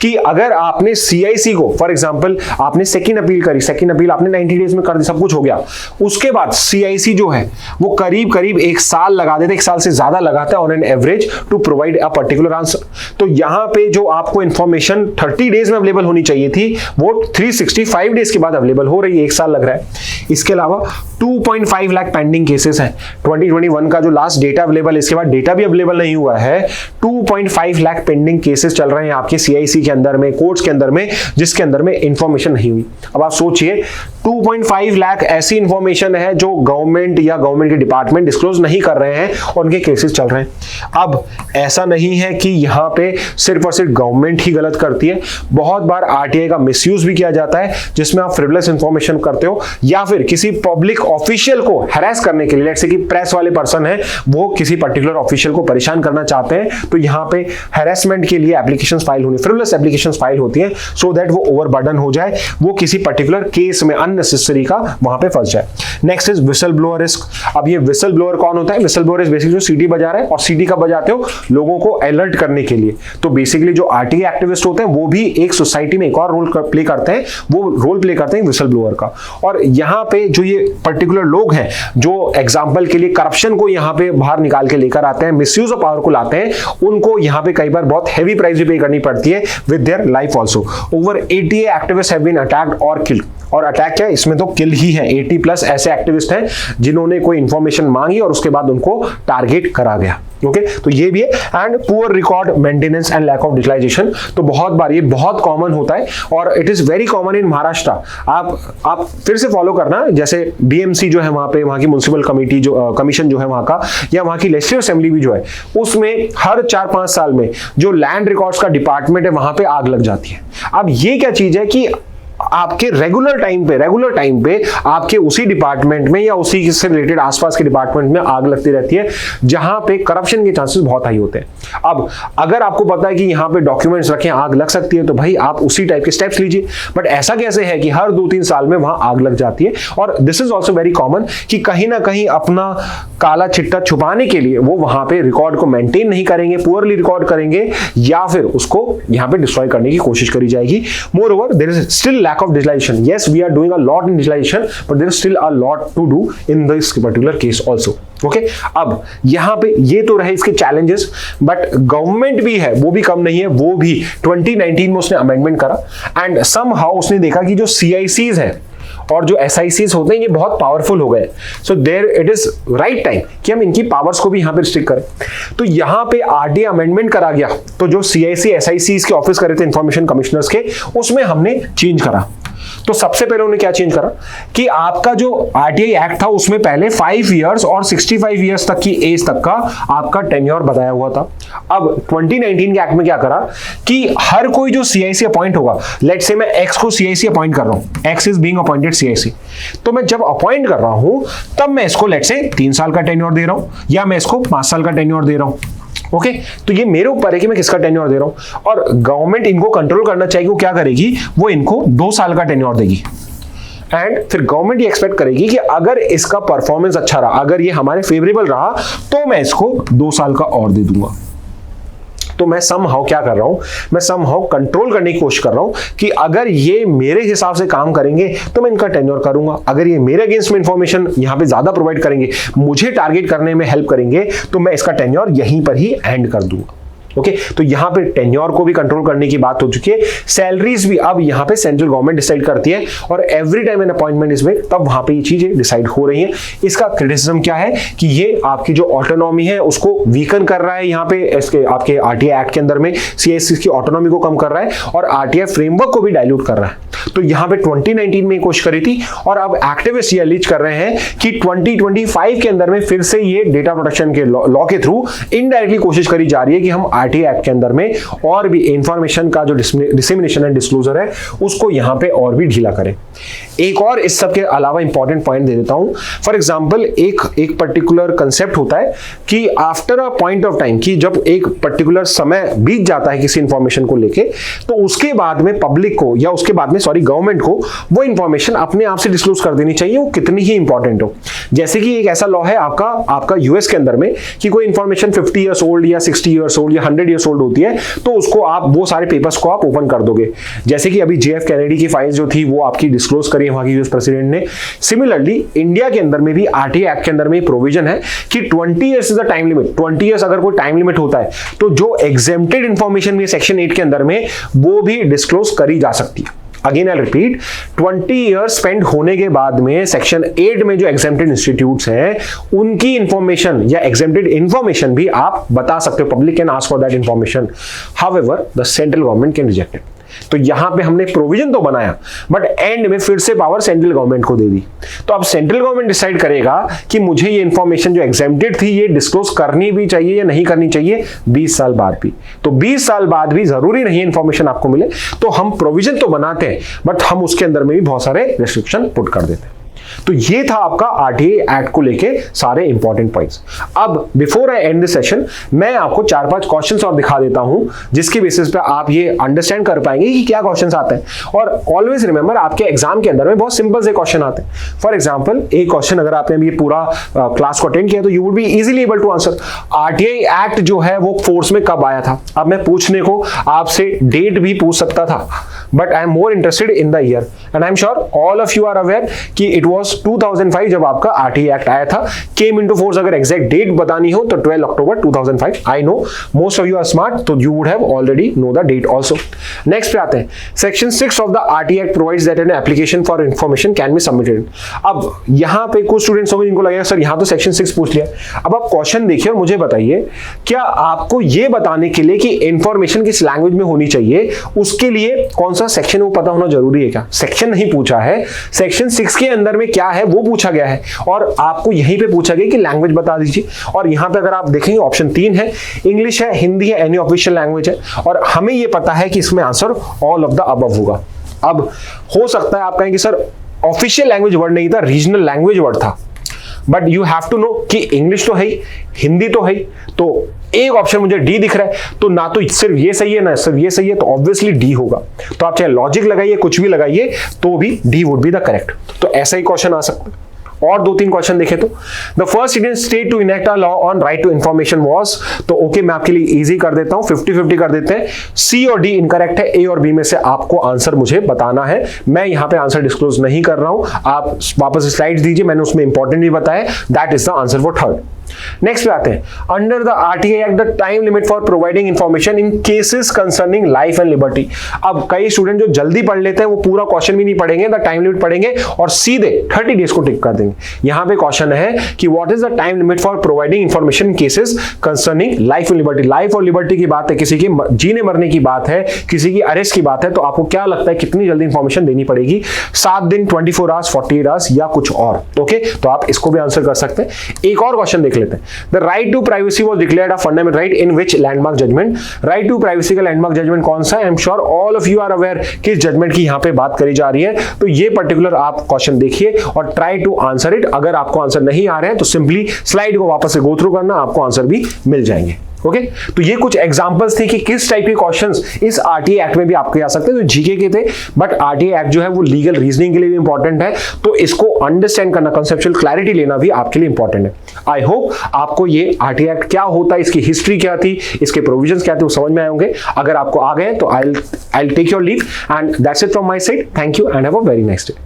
कि अगर आपने सीआईसी को फॉर एग्जांपल आपने सेकंड अपील करी, सेकंड अपील आपने 90 डेज में कर दी, सब कुछ हो गया, उसके बाद सीआईसी जो है वो करीब करीब 1 साल लगा देते, 1 साल से ज्यादा लगाता है on an average to provide a particular answer. तो यहां पे जो आपको इंफॉर्मेशन 30 डेज में अवेलेबल होनी चाहिए थी वो 365 डेज के बाद अवेलेबल हो रही है, 1 साल लग रहा है। इसके अलावा 2.5 लाख पेंडिंग केसेस हैं। 2021 का जो लास्ट डेटा अवेलेबल है, इसके बाद डेटा भी अवेलेबल नहीं हुआ है। 2.5 लाख पेंडिंग केसेस चल रहे हैं आपके सीआईसी के अंदर में, कोर्ट्स के अंदर में, जिसके अंदर में इंफॉर्मेशन नहीं हुई। अब आप सोचिए 2.5 लाख ऐसी इंफॉर्मेशन है जो गवर्नमेंट या गवर्नमेंट के डिपार्टमेंट डिस्क्लोज नहीं कर रहे हैं और उनके केसेस चल रहे हैं। अब ऐसा नहीं है कि यहां पे सिर्फ और सिर्फ गवर्नमेंट ही गलत करती है, बहुत बार आरटीआई का मिसयूज भी किया जाता है, जिसमें आप फ्रिवलेस इंफॉर्मेशन करते हो या फिर किसी पब्लिक ऑफिशियल को हैरेस करने के लिए, लेट्स से कि प्रेस वाले पर्सन है वो किसी पर्टिकुलर ऑफिशियल को परेशान करना चाहते हैं, तो यहां पे हैरेसमेंट के लिए एप्लीकेशंस फाइल होनी, फ्रिवलेस एप्लीकेशंस फाइल होती हैं सो दैट वो ओवरबर्डन हो जाए, वो किसी पर्टिकुलर केस में अननेसेसरी का वहां पे फंस जाए। Next is whistle blower risk. अब ये विसल ब्लोअर कौन होता है? विसल ब्लोअर इज बेसिकली जो सीटी बजा रहा है, और सीटी कब बजाते हो? लोगों को अलर्ट करने के लिए। तो बेसिकली जो आरटीआई एक्टिविस्ट होते हैं वो भी एक सोसाइटी में एक और रोल प्ले करते हैं, वो रोल प्ले करते हैं विसल ब्लोअर का। और यहाँ पे जो ये पर्टिकुलर लोग हैं जो एग्जाम्पल के लिए करप्शन को यहाँ पे बाहर निकाल के लेकर आते हैं, मिसयूज ऑफ पावर को लाते हैं, उनको यहाँ पे कई बार बहुत हैवी प्राइस भी पे करनी पड़ती है with their life also. Over 80 activist have been attacked और किल्ड। और अटैक क्या है? इसमें तो किल ही है। 80 प्लस ऐसे एक्टिविस्ट हैं जिन्होंने कोई इंफॉर्मेशन मांगी और उसके बाद उनको टारगेट करा गया। ओके, तो ये भी है। And poor record maintenance and lack of digitalization, तो बहुत बार ये बहुत कॉमन होता है और it is very common in Maharashtra. आप फिर से फॉलो करना, जैसे बीएमसी जो है वहां पे, वहां की म्युनिसिपल कमिटी जो कमीशन जो है वहां का, या वहां की लेजिस्लेटिव असेंबली भी जो है, उसमें हर 4-5 साल में जो लैंड रिकॉर्ड्स का डिपार्टमेंट है वहां पे आग लग जाती है। अब ये क्या चीज है कि आपके रेगुलर टाइम पे आपके उसी डिपार्टमेंट में या उसी से रिलेटेड आसपास के डिपार्टमेंट में आग लगती रहती है, जहां पे करप्शन के चांसेस बहुत हाई होते हैं। अब अगर आपको पता है कि यहां पे डॉक्यूमेंट्स रखें, आग लग सकती है, तो भाई आप उसी टाइप के स्टेप्स लीजिए। बट ऐसा कैसे है कि हर 2-3 साल में वहां आग लग जाती है? और this is also very common कि कहीं ना कहीं अपना काला चिट्टा छुपाने के लिए वो वहां पे रिकॉर्ड को मेंटेन नहीं करेंगे, पुअरली रिकॉर्ड करेंगे, या फिर उसको यहां पे डिस्ट्रॉय करने की कोशिश करी जाएगी। Moreover there is still lack of digitalization. Yes, we are doing a lot in digitalization, but there is still a lot to do in this particular case also. Okay? अब यहाँ पे ये तो रहे इसके challenges, but गवर्नमेंट भी है, वो भी कम नहीं है, वो भी 2019 में उसने अमेंडमेंट करा एंड somehow उसने देखा कि जो CICs है और जो SICs होते हैं ये बहुत पावरफुल हो गए। So there it is right time कि हम इनकी पावर्स को भी यहाँ पे रिस्ट्रिक्ट करें। तो यहाँ पे आरटीआई अमेंडमेंट करा गया, तो जो CIC SICs के ऑफिस करे थे इंफॉर्मेशन कमिश्नर्स के, उसमें हमने चेंज करा। तो सबसे पहले उन्होंने क्या चेंज करा कि आपका जो आरटीआई एक्ट था उसमें पहले 5 इयर्स और 65 इयर्स तक की एज तक का आपका टेन्योर बताया हुआ था। अब 2019 के एक्ट में क्या करा कि हर कोई जो CIC अपॉइंट होगा, लेट्स से मैं X को CIC अपॉइंट कर रहा हूं, X is being appointed CIC, तो मैं जब अपॉइंट कर रहा हूं तब मैं इसको लेट्स से 3 साल का टेन्योर दे रहा हूं या मैं इसको 5 साल का टेन्योर दे रहा हूं। ओके, तो ये मेरे ऊपर है कि मैं किसका टेन्योर दे रहा हूं। और गवर्नमेंट इनको कंट्रोल करना चाहिए, वो क्या करेगी, वो इनको 2 साल का टेन्योर देगी। एंड फिर गवर्नमेंट ये एक्सपेक्ट करेगी कि अगर इसका परफॉर्मेंस अच्छा रहा, अगर ये हमारे फेवरेबल रहा, तो मैं इसको 2 साल का और दे दूंगा। तो मैं समहाउ क्या कर रहा हूं, मैं समहाउ कंट्रोल करने की कोशिश कर रहा हूं कि अगर ये मेरे हिसाब से काम करेंगे तो मैं इनका टेन्योर करूंगा, अगर ये मेरे अगेंस्ट में इंफॉर्मेशन यहां पे ज्यादा प्रोवाइड करेंगे, मुझे टारगेट करने में हेल्प करेंगे, तो मैं इसका टेन्योर यहीं पर ही एंड कर दूंगा। ओके, तो यहां पे टेन्योर को भी कंट्रोल करने की बात हो चुकी है। सैलरीज भी अब यहां पे सेंट्रल गवर्नमेंट डिसाइड करती है और every time an appointment is made, तब वहां पे ये चीजें डिसाइड हो रही हैं। इसका क्रिटिसिज्म क्या है कि ये आपकी जो ऑटोनॉमी है उसको वीकन कर रहा है, यहां पे इसके आपके आरटीआई एक्ट के अंदर में CIC की ऑटोनॉमी को कम कर रहा है और आरटीआई फ्रेमवर्क को भी डाइल्यूट कर रहा है। तो यहां पे 2019 में कोशिश करी थी और अब एक्टिविस्ट ये अलीज कर रहे हैं कि 2025 के अंदर में फिर से ये डेटा प्रोटेक्शन के लॉ के थ्रू इनडायरेक्टली कोशिश करी जा रही है कि हम आरटीआई एक्ट के अंदर में और भी इंफॉर्मेशन का जो डिसेमिनेशन एंड डिस्क्लोजर है उसको यहां पे और भी ढीला करें। एक और इस सब के अलावा इंपॉर्टेंट पॉइंट दे देता हूं। फॉर एग्जांपल एक पर्टिकुलर कंसेप्ट होता है कि after a point of time, कि जब एक पर्टिकुलर समय बीत जाता है किसी इंफॉर्मेशन को लेके, तो उसके बाद में पब्लिक को या उसके बाद में गवर्नमेंट को वो इंफॉर्मेशन अपने आप से डिस्क्लोज कर देनी चाहिए, वो कितनी ही इंपॉर्टेंट हो। जैसे कि एक ऐसा लॉ है आपका यूएस के अंदर में कि कोई इंफॉर्मेशन 50 इयर्स ओल्ड या 60 इयर्स ओल्ड या 100 इयर्स ओल्ड होती है, तो उसको आप वो सारे पेपर्स को आप ओपन कर दोगे। जैसे कि अभी JF कैनेडी की फाइल्स जो थी वो आपकी डिस्क्लोज करी वहां की यूएस प्रेसिडेंट ने। सिमिलरली इंडिया के अंदर में भी आरटीआई एक्ट के अंदर में प्रोविजन है कि 20 years is the time limit. 20 years अगर कोई टाइम लिमिट होता है तो जो एग्जेम्प्टेड इंफॉर्मेशन भी सेक्शन 8 के अंदर में वो भी डिस्क्लोज करी जा सकती है। Again I repeat, 20 years spend होने के बाद में सेक्शन 8 में जो एग्जेम्प्टेड इंस्टीट्यूट्स हैं उनकी इंफॉर्मेशन या एग्जेम्प्टेड इंफॉर्मेशन भी आप बता सकते हो। Public can ask for that information, however the central government can reject it. तो यहां पे हमने प्रोविजन तो बनाया बट एंड में फिर से पावर सेंट्रल गवर्नमेंट को दे दी। तो अब सेंट्रल गवर्नमेंट डिसाइड करेगा कि मुझे ये इंफॉर्मेशन जो एग्जेम्प्टेड थी ये डिस्क्लोज करनी भी चाहिए या नहीं करनी चाहिए 20 साल बाद भी। तो 20 साल बाद भी जरूरी नहीं है इंफॉर्मेशन आपको मिले, तो हम प्रोविजन तो बनाते हैं बट हम उसके अंदर में भी बहुत सारे रिस्ट्रिक्शन पुट कर देते हैं। तो ये था आपका आरटीआई एक्ट को लेके सारे इंपॉर्टेंट पॉइंट्स। अब before I and this session मैं आपको 4-5 क्वेश्चंस और दिखा देता हूं जिसकी बेसिस पे आप ये अंडरस्टैंड कर पाएंगे कि क्या क्वेश्चंस आते हैं। और ऑलवेज रिमेंबर आपके एग्जाम के अंदर में बहुत सिंपल से क्वेश्चन आते हैं। फॉर एग्जांपल एक क्वेश्चन अगर आपने ये पूरा क्लास को अटेंड किया तो you would be easily able to answer RTI act जो है वो फोर्स में कब आया था। अब मैं पूछने को आपसे डेट भी पूछ सकता था, but I am more interested in the year and I am sure all of you are aware कि इट वाज 2005 जब आपका आरटीआई एक्ट आया था, केम इनटू फोर्स। अगर एग्जैक्ट डेट बतानी हो तो 12 अक्टूबर 2005। I know most of you are smart, तो you would have already know the date also. Next पे आते हैं, section 6 of the RTI act provides that an application for information can be submitted. अब यहां पे कुछ स्टूडेंट्स होंगे जिनको लगेगा सर यहां तो सेक्शन 6 पूछ लिया। अब आप क्वेश्चन देखिए और मुझे बताइए, क्या आपको यह बताने के लिए कि इंफॉर्मेशन किस लैंग्वेज में होनी चाहिए उसके लिए कौन सा सेक्शन वो पता होना जरूरी है क्या? सेक्शन नहीं पूछा है, सेक्शन 6 के अंदर में क्या है वो पूछा गया है और आपको यहीं पे पूछा गया कि लैंग्वेज बता दीजिए। और यहां पे अगर आप देखेंगे ऑप्शन 3 है, इंग्लिश है, हिंदी है, एनी ऑफिशियल लैंग्वेज है। और हमें ये पता है कि इसमें answer all of the above होगा। अब हो सकता है आप कहें कि सर ऑफिशियल लैंग्वेज वर्ड नहीं था, रीजनल लैंग्वेज वर्ड था, but you have to know कि इंग्लिश तो है ही, हिंदी तो है ही, तो एक ऑप्शन मुझे डी दिख रहा है, तो ना तो सिर्फ ये सही है ना सिर्फ ये सही है, तो ऑब्वियसली डी होगा। तो आप चाहे लॉजिक लगाइए कुछ भी लगाइए तो भी D would be the correct. तो ऐसा ही क्वेश्चन आ सकता है। और 2-3 क्वेश्चन देखे तो the first Indian state to enact a law on right to information was, तो ओके मैं आपके लिए इजी कर देता हूं, 50-50 कर देते हैं। सी और डी इनकरेक्ट है, ए और बी में से आपको आंसर मुझे बताना है। मैं यहां पे आंसर डिस्क्लोज नहीं कर रहा हूं, आप वापस स्लाइड्स दीजिए, मैंने उसमें इंपॉर्टेंट भी बताया, that is the answer for third. Next पे आते हैं, under the RTI act the time limit for providing information in cases concerning life and liberty. अब कई स्टूडेंट जो जल्दी पढ़ लेते हैं वो पूरा क्वेश्चन भी नहीं पढ़ेंगे, द टाइम लिमिट पढ़ेंगे और सीधे 30 डेज को टिक कर देंगे। यहां पे क्वेश्चन है कि what is the time limit for providing information in cases concerning life and liberty. Life और लिबर्टी की बात है, किसी के जीने मरने की बात है, किसी की अरेस्ट की बात है, तो आपको क्या लगता है कितनी जल्दी इंफॉर्मेशन देनी पड़ेगी? 7 दिन, 24 आवर्स, 48 आवर्स या कुछ और? ओके, तो आप इसको भी आंसर कर सकते हैं। एक और क्वेश्चन देख लेते हैं, the right to privacy was declared a fundamental right in which landmark judgment. Right to privacy का लैंडमार्क जजमेंट कौन सा है? I am sure all of you are aware किस जजमेंट की यहां पे बात करी जा रही है। तो ये पर्टिकुलर आप क्वेश्चन देखिए और ट्राई टू आंसर इट। अगर आपको आंसर नहीं आ रहे हैं तो सिंपली स्लाइड को वापस से गो थ्रू करना, आपको आंसर भी मिल जाएंगे। ओके, तो ये कुछ एग्जांपल्स थे कि किस टाइप के क्वेश्चंस इस आरटीआई एक्ट में भी आपके आ सकते हैं, जो जीके के थे, बट आरटीआई एक्ट जो है वो लीगल रीजनिंग के लिए भी इंपॉर्टेंट है, तो इसको अंडरस्टैंड करना, कंसेप्चुअल क्लैरिटी लेना भी आपके लिए इंपॉर्टेंट है। आई होप आपको ये आरटीआई एक्ट क्या होता है, इसकी हिस्ट्री क्या थी, इसके प्रोविजंस क्या थे, वो समझ में आए होंगे। अगर आपको आ गए तो I will take your leave and that's it from my side. Thank you and have a very nice day.